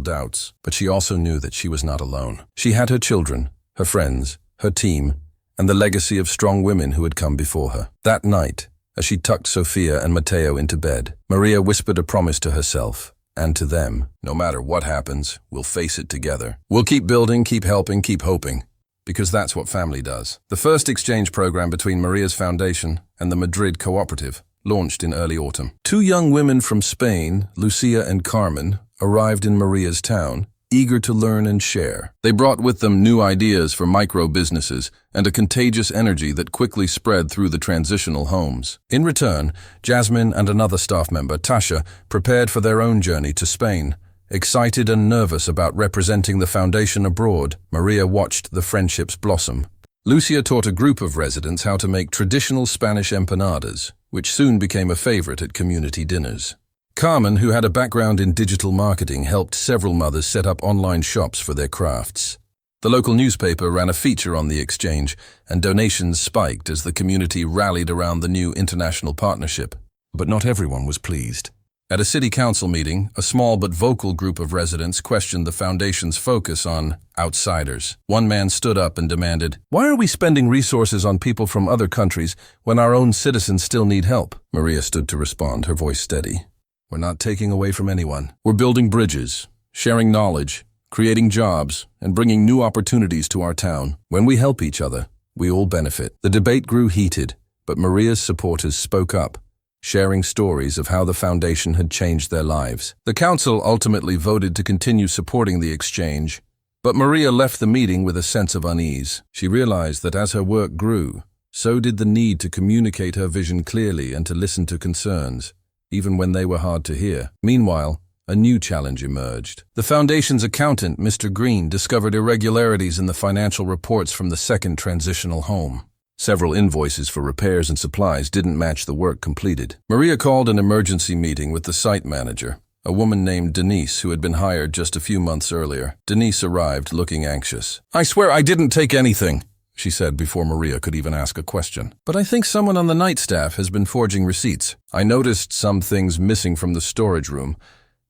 doubts. But she also knew that she was not alone. She had her children, her friends, her team, and the legacy of strong women who had come before her. That night, as she tucked Sofia and Mateo into bed, Maria whispered a promise to herself and to them. No matter what happens, we'll face it together. We'll keep building, keep helping, keep hoping, because that's what family does. The first exchange program between Maria's foundation and the Madrid Cooperative launched in early autumn. Two young women from Spain, Lucia and Carmen, arrived in Maria's town, eager to learn and share. They brought with them new ideas for micro-businesses and a contagious energy that quickly spread through the transitional homes. In return, Jasmine and another staff member, Tasha, prepared for their own journey to Spain. Excited and nervous about representing the foundation abroad, Maria watched the friendships blossom. Lucia taught a group of residents how to make traditional Spanish empanadas, which soon became a favorite at community dinners. Carmen, who had a background in digital marketing, helped several mothers set up online shops for their crafts. The local newspaper ran a feature on the exchange, and donations spiked as the community rallied around the new international partnership. But not everyone was pleased. At a city council meeting, a small but vocal group of residents questioned the foundation's focus on outsiders. One man stood up and demanded, "Why are we spending resources on people from other countries when our own citizens still need help?" Maria stood to respond, her voice steady. "We're not taking away from anyone. We're building bridges, sharing knowledge, creating jobs, and bringing new opportunities to our town. When we help each other, we all benefit." The debate grew heated, but Maria's supporters spoke up, sharing stories of how the foundation had changed their lives. The council ultimately voted to continue supporting the exchange, but Maria left the meeting with a sense of unease. She realized that as her work grew, so did the need to communicate her vision clearly and to listen to concerns, even when they were hard to hear. Meanwhile, a new challenge emerged. The foundation's accountant, Mr. Green, discovered irregularities in the financial reports from the second transitional home. Several invoices for repairs and supplies didn't match the work completed. Maria called an emergency meeting with the site manager, a woman named Denise who had been hired just a few months earlier. Denise arrived looking anxious. "I swear I didn't take anything," she said before Maria could even ask a question. "But I think someone on the night staff has been forging receipts. I noticed some things missing from the storage room,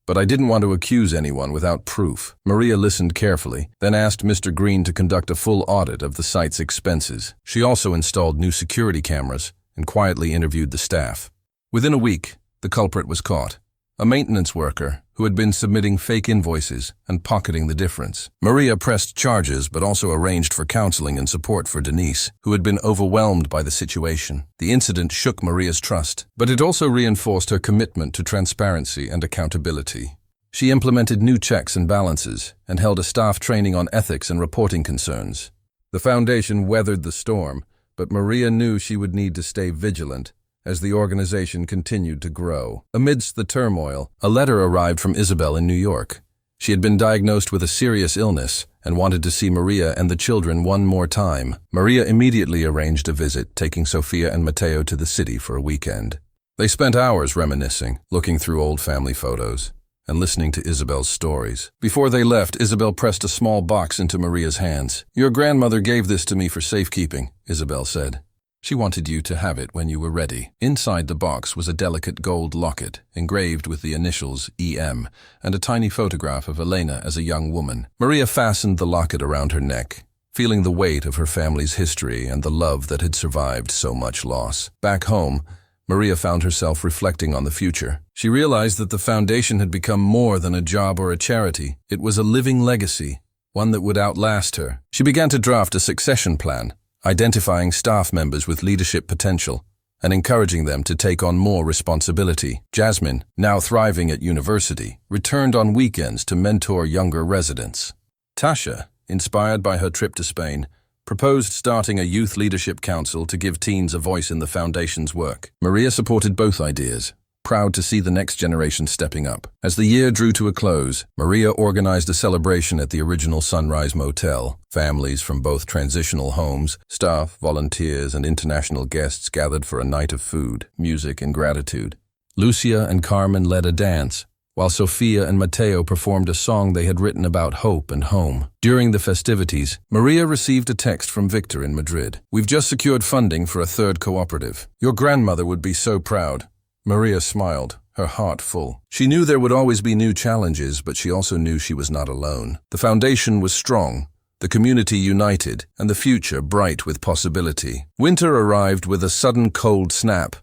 but I didn't want to accuse anyone without proof." Maria listened carefully, then asked Mr. Green to conduct a full audit of the site's expenses. She also installed new security cameras and quietly interviewed the staff. Within a week, the culprit was caught, a maintenance worker who had been submitting fake invoices and pocketing the difference. Maria pressed charges but also arranged for counseling and support for Denise, who had been overwhelmed by the situation. The incident shook Maria's trust, but it also reinforced her commitment to transparency and accountability. She implemented new checks and balances and held a staff training on ethics and reporting concerns. The foundation weathered the storm, but Maria knew she would need to stay vigilant as the organization continued to grow. Amidst the turmoil, a letter arrived from Isabel in New York. She had been diagnosed with a serious illness and wanted to see Maria and the children one more time. Maria immediately arranged a visit, taking Sofia and Mateo to the city for a weekend. They spent hours reminiscing, looking through old family photos, and listening to Isabel's stories. Before they left, Isabel pressed a small box into Maria's hands. "Your grandmother gave this to me for safekeeping," Isabel said. "She wanted you to have it when you were ready." Inside the box was a delicate gold locket, engraved with the initials EM, and a tiny photograph of Elena as a young woman. Maria fastened the locket around her neck, feeling the weight of her family's history and the love that had survived so much loss. Back home, Maria found herself reflecting on the future. She realized that the foundation had become more than a job or a charity. It was a living legacy, one that would outlast her. She began to draft a succession plan, identifying staff members with leadership potential and encouraging them to take on more responsibility. Jasmine, now thriving at university, returned on weekends to mentor younger residents. Tasha, inspired by her trip to Spain, proposed starting a youth leadership council to give teens a voice in the foundation's work. Maria supported both ideas, proud to see the next generation stepping up. As the year drew to a close, Maria organized a celebration at the original Sunrise Motel. Families from both transitional homes, staff, volunteers, and international guests gathered for a night of food, music, and gratitude. Lucia and Carmen led a dance, while Sofia and Mateo performed a song they had written about hope and home. During the festivities, Maria received a text from Victor in Madrid. "We've just secured funding for a third cooperative. Your grandmother would be so proud." Maria smiled, her heart full. She knew there would always be new challenges, but she also knew she was not alone. The foundation was strong, the community united, and the future bright with possibility. Winter arrived with a sudden cold snap,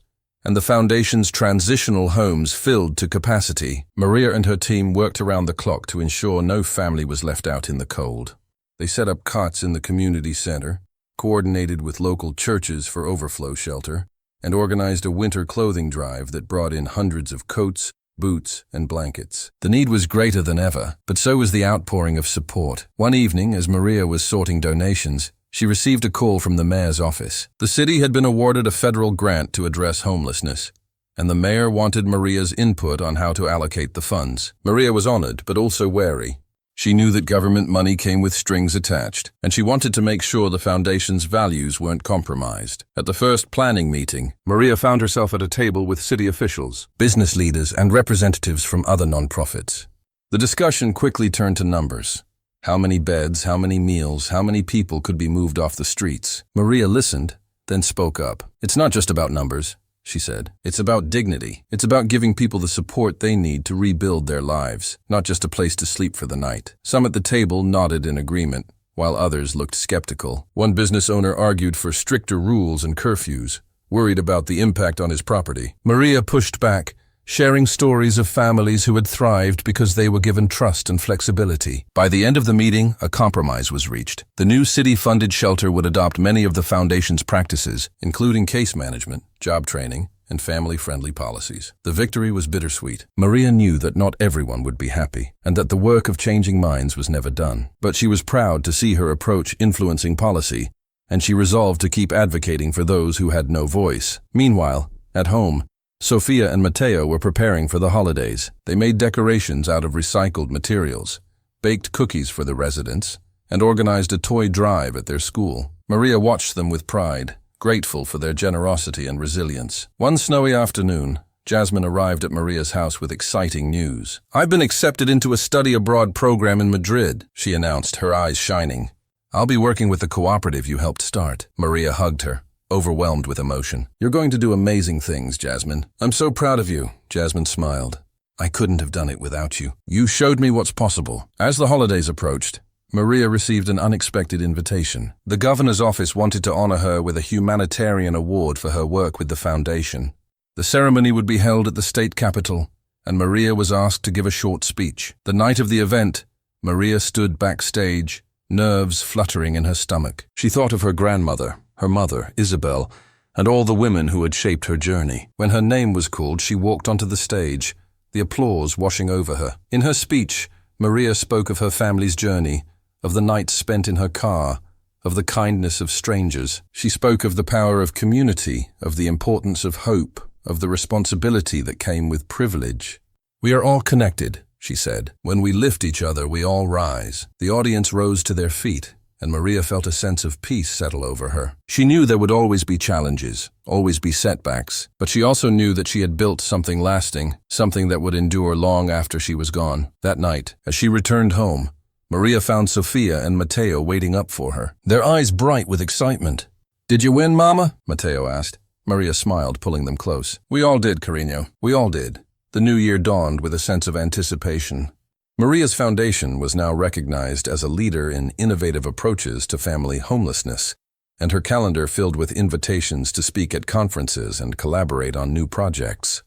and the foundation's transitional homes filled to capacity. Maria and her team worked around the clock to ensure no family was left out in the cold. They set up cots in the community center, coordinated with local churches for overflow shelter, and organized a winter clothing drive that brought in hundreds of coats, boots, and blankets. The need was greater than ever, but so was the outpouring of support. One evening, as Maria was sorting donations, she received a call from the mayor's office. The city had been awarded a federal grant to address homelessness, and the mayor wanted Maria's input on how to allocate the funds. Maria was honored, but also wary. She knew that government money came with strings attached, and she wanted to make sure the foundation's values weren't compromised. At the first planning meeting, Maria found herself at a table with city officials, business leaders, and representatives from other nonprofits. The discussion quickly turned to numbers. How many beds, how many meals, how many people could be moved off the streets? Maria listened, then spoke up. "It's not just about numbers. she said. It's about dignity. It's about giving people the support they need to rebuild their lives, not just a place to sleep for the night. Some at the table nodded in agreement, while others looked skeptical. One business owner argued for stricter rules and curfews, worried about the impact on his property. Maria pushed back, sharing stories of families who had thrived because they were given trust and flexibility. By the end of the meeting, a compromise was reached. The new city-funded shelter would adopt many of the foundation's practices, including case management, job training, and family-friendly policies. The victory was bittersweet. Maria knew that not everyone would be happy, and that the work of changing minds was never done. But she was proud to see her approach influencing policy, and she resolved to keep advocating for those who had no voice. Meanwhile, at home, Sofia and Matteo were preparing for the holidays. They made decorations out of recycled materials, baked cookies for the residents, and organized a toy drive at their school. Maria watched them with pride, grateful for their generosity and resilience. One snowy afternoon, Jasmine arrived at Maria's house with exciting news. "I've been accepted into a study abroad program in Madrid," she announced, her eyes shining. "I'll be working with the cooperative you helped start." Maria hugged her, overwhelmed with emotion. "You're going to do amazing things, Jasmine. I'm so proud of you." Jasmine smiled. "I couldn't have done it without you. You showed me what's possible." As the holidays approached, Maria received an unexpected invitation. The governor's office wanted to honor her with a humanitarian award for her work with the foundation. The ceremony would be held at the state capitol, and Maria was asked to give a short speech. The night of the event, Maria stood backstage, nerves fluttering in her stomach. She thought of her grandmother, her mother, Isabel, and all the women who had shaped her journey. When her name was called, she walked onto the stage, the applause washing over her. In her speech, Maria spoke of her family's journey, of the nights spent in her car, of the kindness of strangers. She spoke of the power of community, of the importance of hope, of the responsibility that came with privilege. "We are all connected," she said. "When we lift each other, we all rise." The audience rose to their feet, and Maria felt a sense of peace settle over her. She knew there would always be challenges, always be setbacks, but she also knew that she had built something lasting, something that would endure long after she was gone. That night, as she returned home, Maria found Sofia and Matteo waiting up for her, their eyes bright with excitement. "Did you win, Mama?" Matteo asked. Maria smiled, pulling them close. "We all did, Carino. We all did." The new year dawned with a sense of anticipation. Maria's foundation was now recognized as a leader in innovative approaches to family homelessness, and her calendar filled with invitations to speak at conferences and collaborate on new projects.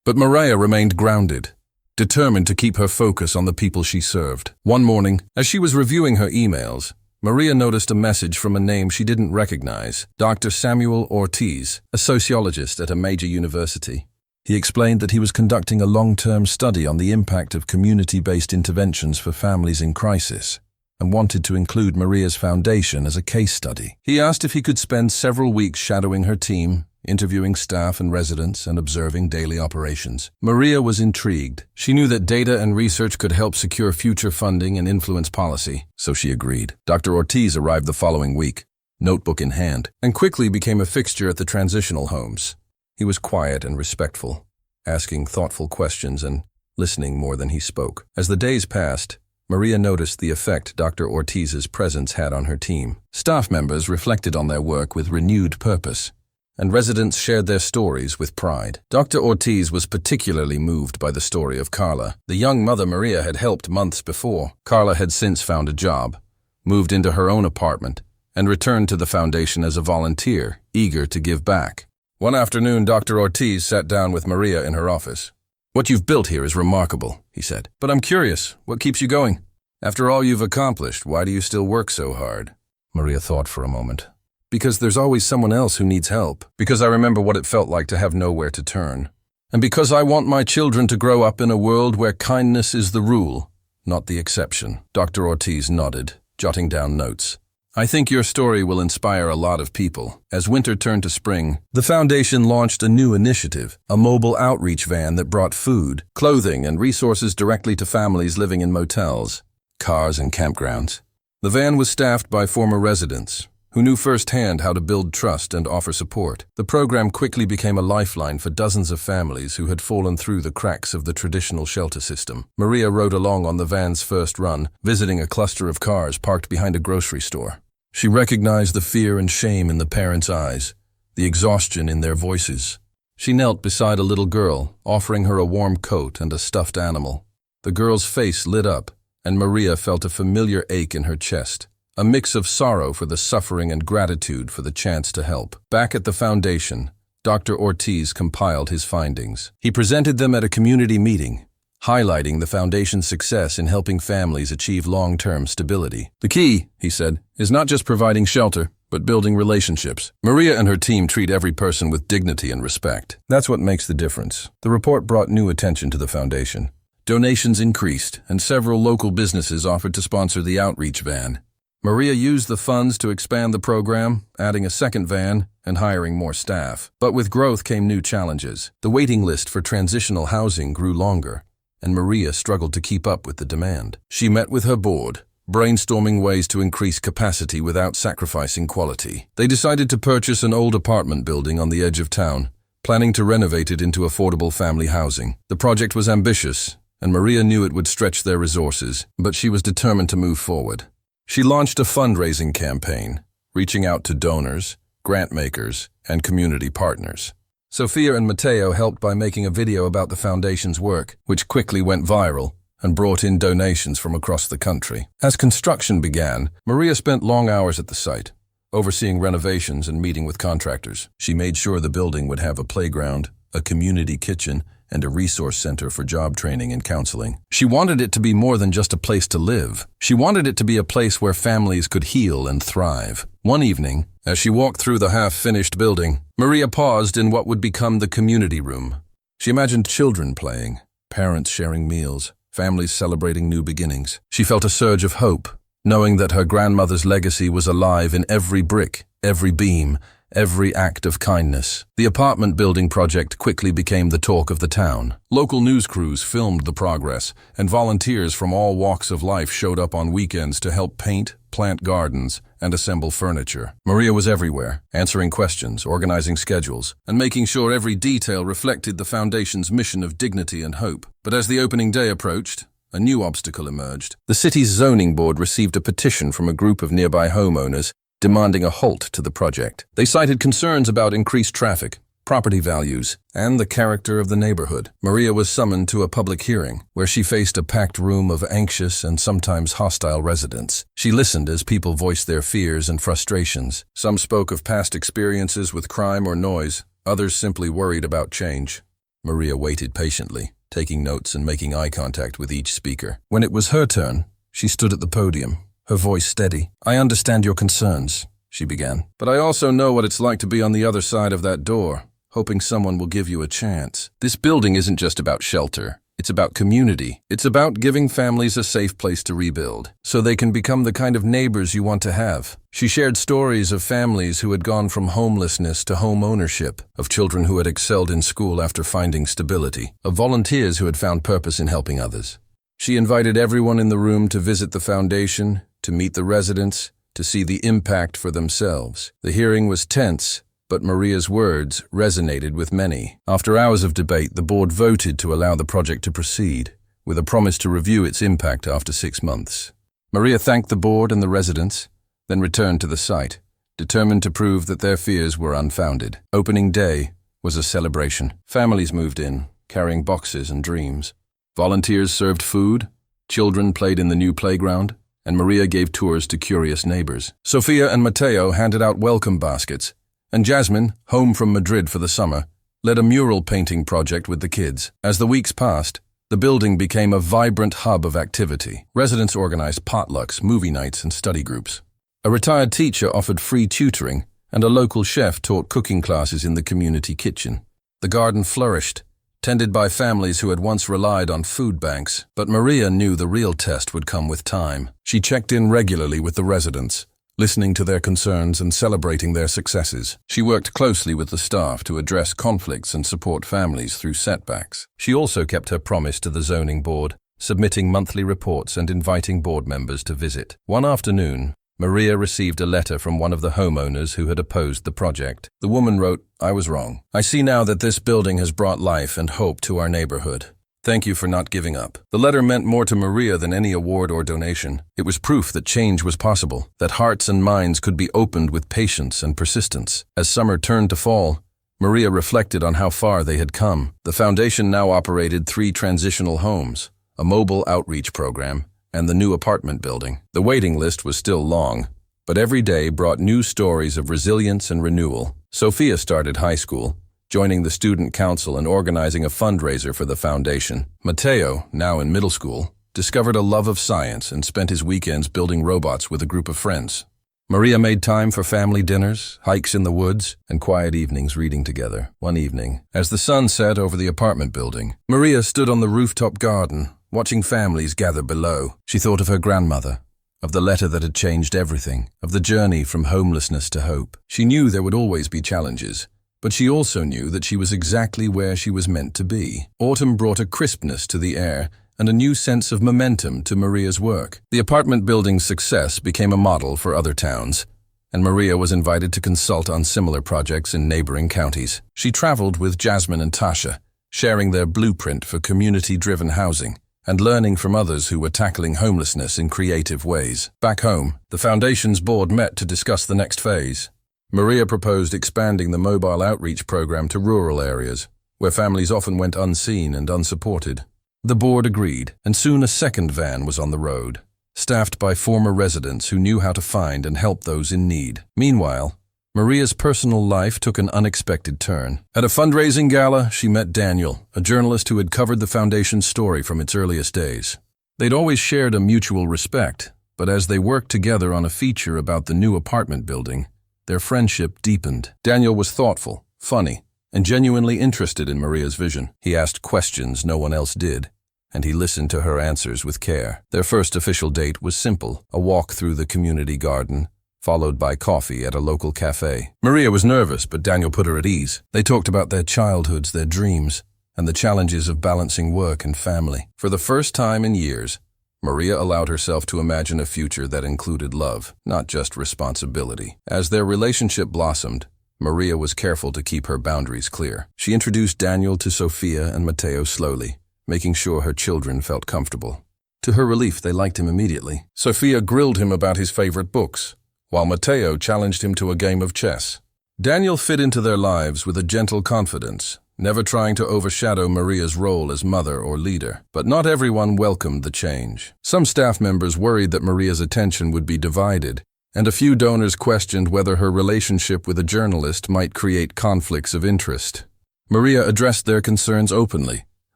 But Maria remained grounded, determined to keep her focus on the people she served. One morning, as she was reviewing her emails, Maria noticed a message from a name she didn't recognize, Dr. Samuel Ortiz, a sociologist at a major university. He explained that he was conducting a long-term study on the impact of community-based interventions for families in crisis, and wanted to include Maria's foundation as a case study. He asked if he could spend several weeks shadowing her team, interviewing staff and residents, and observing daily operations. Maria was intrigued. She knew that data and research could help secure future funding and influence policy, so she agreed. Dr. Ortiz arrived the following week, notebook in hand, and quickly became a fixture at the transitional homes. He was quiet and respectful, asking thoughtful questions and listening more than he spoke. As the days passed, Maria noticed the effect Dr. Ortiz's presence had on her team. Staff members reflected on their work with renewed purpose, and residents shared their stories with pride. Dr. Ortiz was particularly moved by the story of Carla, the young mother Maria had helped months before. Carla had since found a job, moved into her own apartment, and returned to the foundation as a volunteer, eager to give back. One afternoon, Dr. Ortiz sat down with Maria in her office. "What you've built here is remarkable," he said. "But I'm curious, what keeps you going? After all you've accomplished, why do you still work so hard?" Maria thought for a moment. "Because there's always someone else who needs help. Because I remember what it felt like to have nowhere to turn. And because I want my children to grow up in a world where kindness is the rule, not the exception." Dr. Ortiz nodded, jotting down notes. "I think your story will inspire a lot of people." As winter turned to spring, the foundation launched a new initiative, a mobile outreach van that brought food, clothing, and resources directly to families living in motels, cars, and campgrounds. The van was staffed by former residents, who knew firsthand how to build trust and offer support. The program quickly became a lifeline for dozens of families who had fallen through the cracks of the traditional shelter system. Maria rode along on the van's first run, visiting a cluster of cars parked behind a grocery store. She recognized the fear and shame in the parents' eyes, the exhaustion in their voices. She knelt beside a little girl, offering her a warm coat and a stuffed animal. The girl's face lit up, and Maria felt a familiar ache in her chest, a mix of sorrow for the suffering and gratitude for the chance to help. Back at the foundation, Dr. Ortiz compiled his findings. He presented them at a community meeting, highlighting the foundation's success in helping families achieve long-term stability. The key, he said, is not just providing shelter, but building relationships. Maria and her team treat every person with dignity and respect. That's what makes the difference. The report brought new attention to the foundation. Donations increased, and several local businesses offered to sponsor the outreach van. Maria used the funds to expand the program, adding a second van and hiring more staff. But with growth came new challenges. The waiting list for transitional housing grew longer, and Maria struggled to keep up with the demand. She met with her board, brainstorming ways to increase capacity without sacrificing quality. They decided to purchase an old apartment building on the edge of town, planning to renovate it into affordable family housing. The project was ambitious, and Maria knew it would stretch their resources, but she was determined to move forward. She launched a fundraising campaign, reaching out to donors, grant makers, and community partners. Sofia and Mateo helped by making a video about the foundation's work, which quickly went viral and brought in donations from across the country. As construction began, Maria spent long hours at the site, overseeing renovations and meeting with contractors. She made sure the building would have a playground, a community kitchen, and a resource center for job training and counseling. She wanted it to be more than just a place to live. She wanted it to be a place where families could heal and thrive. One evening, as she walked through the half-finished building, Maria paused in what would become the community room. She imagined children playing, parents sharing meals, families celebrating new beginnings. She felt a surge of hope, knowing that her grandmother's legacy was alive in every brick, every beam, every act of kindness. The apartment building project quickly became the talk of the town. Local news crews filmed the progress, and volunteers from all walks of life showed up on weekends to help paint, plant gardens, and assemble furniture. Maria was everywhere, answering questions, organizing schedules, and making sure every detail reflected the foundation's mission of dignity and hope. But as the opening day approached, a new obstacle emerged. The city's zoning board received a petition from a group of nearby homeowners demanding a halt to the project. They cited concerns about increased traffic, property values, and the character of the neighborhood. Maria was summoned to a public hearing, where she faced a packed room of anxious and sometimes hostile residents. She listened as people voiced their fears and frustrations. Some spoke of past experiences with crime or noise, others simply worried about change. Maria waited patiently, taking notes and making eye contact with each speaker. When it was her turn, she stood at the podium, her voice steady. "I understand your concerns," she began. "But I also know what it's like to be on the other side of that door, hoping someone will give you a chance. This building isn't just about shelter. It's about community. It's about giving families a safe place to rebuild, so they can become the kind of neighbors you want to have." She shared stories of families who had gone from homelessness to home ownership, of children who had excelled in school after finding stability, of volunteers who had found purpose in helping others. She invited everyone in the room to visit the foundation, to meet the residents, to see the impact for themselves. The hearing was tense, but Maria's words resonated with many. After hours of debate, the board voted to allow the project to proceed, with a promise to review its impact after 6 months. Maria thanked the board and the residents, then returned to the site, determined to prove that their fears were unfounded. Opening day was a celebration. Families moved in, carrying boxes and dreams. Volunteers served food, children played in the new playground, and Maria gave tours to curious neighbors. Sofia and Mateo handed out welcome baskets, and Jasmine, home from Madrid for the summer, led a mural painting project with the kids. As the weeks passed, the building became a vibrant hub of activity. Residents organized potlucks, movie nights, and study groups. A retired teacher offered free tutoring, and a local chef taught cooking classes in the community kitchen. The garden flourished, tended by families who had once relied on food banks. But Maria knew the real test would come with time. She checked in regularly with the residents, listening to their concerns and celebrating their successes. She worked closely with the staff to address conflicts and support families through setbacks. She also kept her promise to the zoning board, submitting monthly reports and inviting board members to visit. One afternoon, Maria received a letter from one of the homeowners who had opposed the project. The woman wrote, "I was wrong. I see now that this building has brought life and hope to our neighborhood. Thank you for not giving up." The letter meant more to Maria than any award or donation. It was proof that change was possible, that hearts and minds could be opened with patience and persistence. As summer turned to fall, Maria reflected on how far they had come. The foundation now operated 3 transitional homes, a mobile outreach program, and the new apartment building. The waiting list was still long, but every day brought new stories of resilience and renewal. Sophia started high school, joining the student council and organizing a fundraiser for the foundation. Matteo, now in middle school, discovered a love of science and spent his weekends building robots with a group of friends. Maria made time for family dinners, hikes in the woods, and quiet evenings reading together. One evening, as the sun set over the apartment building, Maria stood on the rooftop garden, watching families gather below. She thought of her grandmother, of the letter that had changed everything, of the journey from homelessness to hope. She knew there would always be challenges, but she also knew that she was exactly where she was meant to be. Autumn brought a crispness to the air and a new sense of momentum to Maria's work. The apartment building's success became a model for other towns, and Maria was invited to consult on similar projects in neighboring counties. She traveled with Jasmine and Tasha, sharing their blueprint for community-driven housing and learning from others who were tackling homelessness in creative ways. Back home, the foundation's board met to discuss the next phase. Maria proposed expanding the mobile outreach program to rural areas, where families often went unseen and unsupported. The board agreed, and soon a second van was on the road, staffed by former residents who knew how to find and help those in need. Meanwhile, Maria's personal life took an unexpected turn. At a fundraising gala, she met Daniel, a journalist who had covered the foundation's story from its earliest days. They'd always shared a mutual respect, but as they worked together on a feature about the new apartment building, their friendship deepened. Daniel was thoughtful, funny, and genuinely interested in Maria's vision. He asked questions no one else did, and he listened to her answers with care. Their first official date was simple, a walk through the community garden, followed by coffee at a local cafe. Maria was nervous, but Daniel put her at ease. They talked about their childhoods, their dreams, and the challenges of balancing work and family. For the first time in years, Maria allowed herself to imagine a future that included love, not just responsibility. As their relationship blossomed, Maria was careful to keep her boundaries clear. She introduced Daniel to Sophia and Matteo slowly, making sure her children felt comfortable. To her relief, they liked him immediately. Sophia grilled him about his favorite books, while Matteo challenged him to a game of chess. Daniel fit into their lives with a gentle confidence, never trying to overshadow Maria's role as mother or leader. But not everyone welcomed the change. Some staff members worried that Maria's attention would be divided, and a few donors questioned whether her relationship with a journalist might create conflicts of interest. Maria addressed their concerns openly,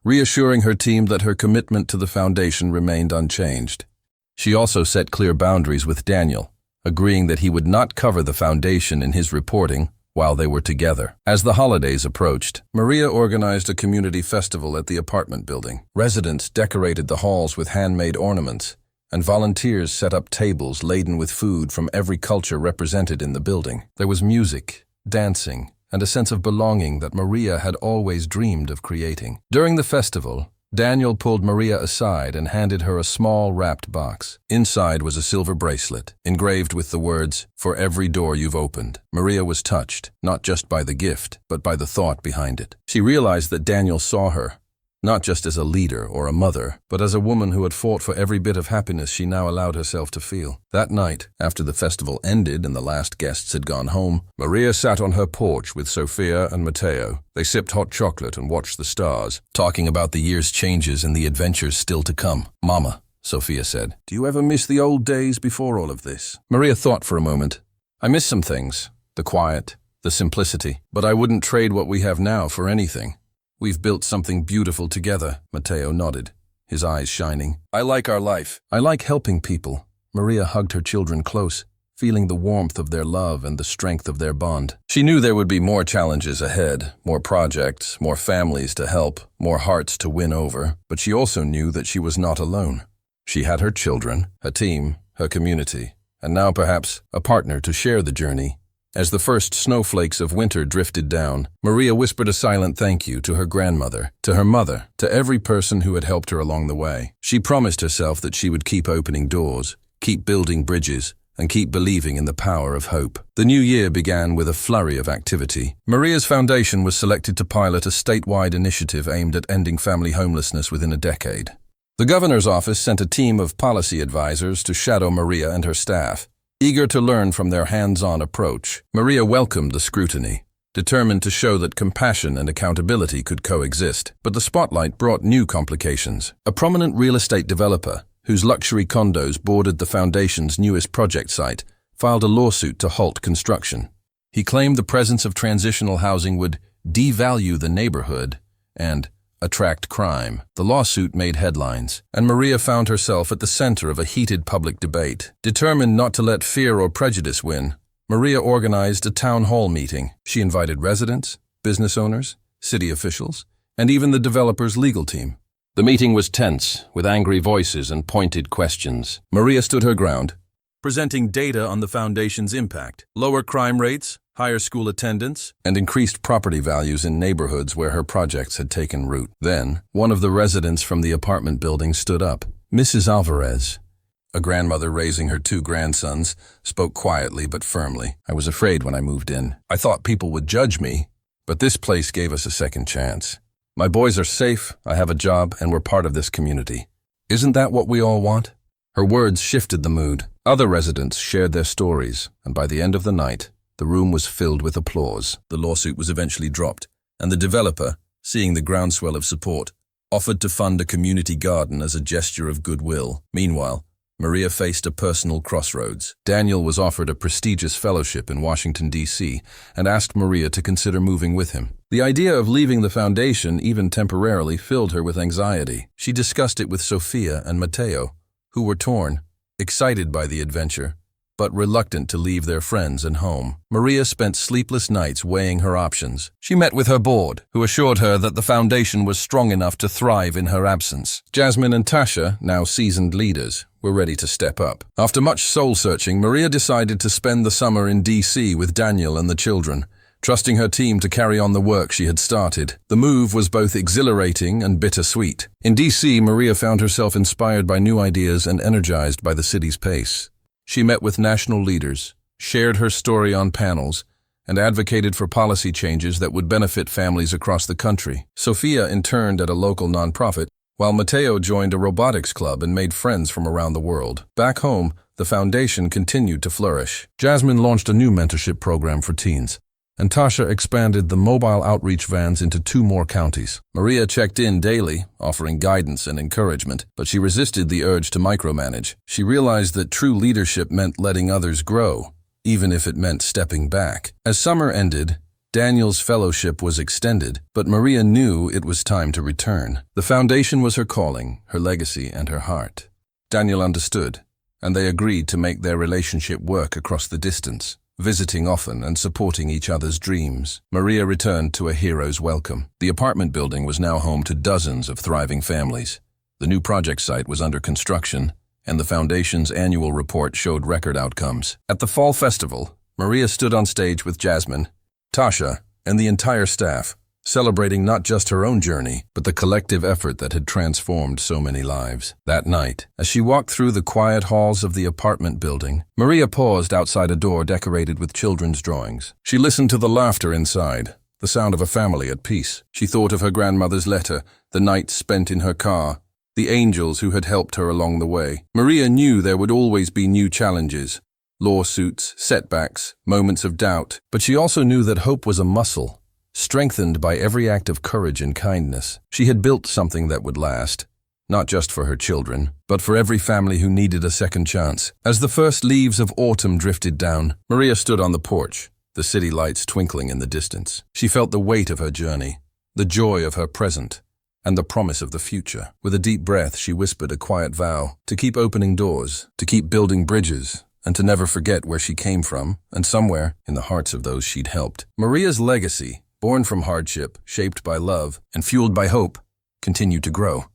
reassuring her team that her commitment to the foundation remained unchanged. She also set clear boundaries with Daniel, agreeing that he would not cover the foundation in his reporting while they were together. As the holidays approached, Maria organized a community festival at the apartment building. Residents decorated the halls with handmade ornaments, and volunteers set up tables laden with food from every culture represented in the building. There was music, dancing, and a sense of belonging that Maria had always dreamed of creating. During the festival, Daniel pulled Maria aside and handed her a small wrapped box. Inside was a silver bracelet, engraved with the words, "For every door you've opened." Maria was touched, not just by the gift, but by the thought behind it. She realized that Daniel saw her, not just as a leader or a mother, but as a woman who had fought for every bit of happiness she now allowed herself to feel. That night, after the festival ended and the last guests had gone home, Maria sat on her porch with Sophia and Matteo. They sipped hot chocolate and watched the stars, talking about the year's changes and the adventures still to come. "Mama," Sophia said, "do you ever miss the old days before all of this?" Maria thought for a moment. "I miss some things, the quiet, the simplicity, but I wouldn't trade what we have now for anything. We've built something beautiful together," Matteo nodded, his eyes shining. "I like our life. I like helping people." Maria hugged her children close, feeling the warmth of their love and the strength of their bond. She knew there would be more challenges ahead, more projects, more families to help, more hearts to win over, but she also knew that she was not alone. She had her children, her team, her community, and now perhaps a partner to share the journey. As the first snowflakes of winter drifted down, Maria whispered a silent thank you to her grandmother, to her mother, to every person who had helped her along the way. She promised herself that she would keep opening doors, keep building bridges, and keep believing in the power of hope. The new year began with a flurry of activity. Maria's foundation was selected to pilot a statewide initiative aimed at ending family homelessness within a decade. The governor's office sent a team of policy advisors to shadow Maria and her staff. Eager to learn from their hands-on approach, Maria welcomed the scrutiny. determined to show that compassion and accountability could coexist. But the spotlight brought new complications. A prominent real estate developer, whose luxury condos bordered the foundation's newest project site, filed a lawsuit to halt construction. He claimed the presence of transitional housing would devalue the neighborhood and attract crime. The lawsuit made headlines, and Maria found herself at the center of a heated public debate. Determined not to let fear or prejudice win, Maria organized a town hall meeting. She invited residents, business owners, city officials, and even the developer's legal team. The meeting was tense, with angry voices and pointed questions. Maria stood her ground, presenting data on the foundation's impact: lower crime rates, higher school attendance, and increased property values in neighborhoods where her projects had taken root. Then, one of the residents from the apartment building stood up. Mrs. Alvarez, a grandmother raising her 2 grandsons, spoke quietly but firmly. "I was afraid when I moved in. I thought people would judge me, but this place gave us a second chance. My boys are safe, I have a job, and we're part of this community. Isn't that what we all want?" Her words shifted the mood. Other residents shared their stories, and by the end of the night, the room was filled with applause. The lawsuit was eventually dropped, and the developer, seeing the groundswell of support, offered to fund a community garden as a gesture of goodwill. Meanwhile, Maria faced a personal crossroads. Daniel was offered a prestigious fellowship in Washington, D.C., and asked Maria to consider moving with him. The idea of leaving the foundation, even temporarily, filled her with anxiety. She discussed it with Sofia and Mateo, who were torn, excited by the adventure, but reluctant to leave their friends and home. Maria spent sleepless nights weighing her options. She met with her board, who assured her that the foundation was strong enough to thrive in her absence. Jasmine and Tasha, now seasoned leaders, were ready to step up. After much soul-searching, Maria decided to spend the summer in D.C. with Daniel and the children, trusting her team to carry on the work she had started. The move was both exhilarating and bittersweet. In D.C., Maria found herself inspired by new ideas and energized by the city's pace. She met with national leaders, shared her story on panels, and advocated for policy changes that would benefit families across the country. Sofia interned at a local nonprofit, while Mateo joined a robotics club and made friends from around the world. Back home, the foundation continued to flourish. Jasmine launched a new mentorship program for teens, and Tasha expanded the mobile outreach vans into 2 more counties. Maria checked in daily, offering guidance and encouragement, but she resisted the urge to micromanage. She realized that true leadership meant letting others grow, even if it meant stepping back. As summer ended, Daniel's fellowship was extended, but Maria knew it was time to return. The foundation was her calling, her legacy, and her heart. Daniel understood, and they agreed to make their relationship work across the distance, visiting often and supporting each other's dreams. Maria returned to a hero's welcome. The apartment building was now home to dozens of thriving families. The new project site was under construction, and the foundation's annual report showed record outcomes. At the fall festival, Maria stood on stage with Jasmine, Tasha, and the entire staff, celebrating not just her own journey, but the collective effort that had transformed so many lives. That night, as she walked through the quiet halls of the apartment building, Maria paused outside a door decorated with children's drawings. She listened to the laughter inside, the sound of a family at peace. She thought of her grandmother's letter, the nights spent in her car, the angels who had helped her along the way. Maria knew there would always be new challenges, lawsuits, setbacks, moments of doubt, but she also knew that hope was a muscle, strengthened by every act of courage and kindness. She had built something that would last, not just for her children, but for every family who needed a second chance. As the first leaves of autumn drifted down, Maria stood on the porch, the city lights twinkling in the distance. She felt the weight of her journey, the joy of her present, and the promise of the future. With a deep breath, she whispered a quiet vow to keep opening doors, to keep building bridges, and to never forget where she came from, and somewhere in the hearts of those she'd helped. Maria's legacy, born from hardship, shaped by love, and fueled by hope, continued to grow.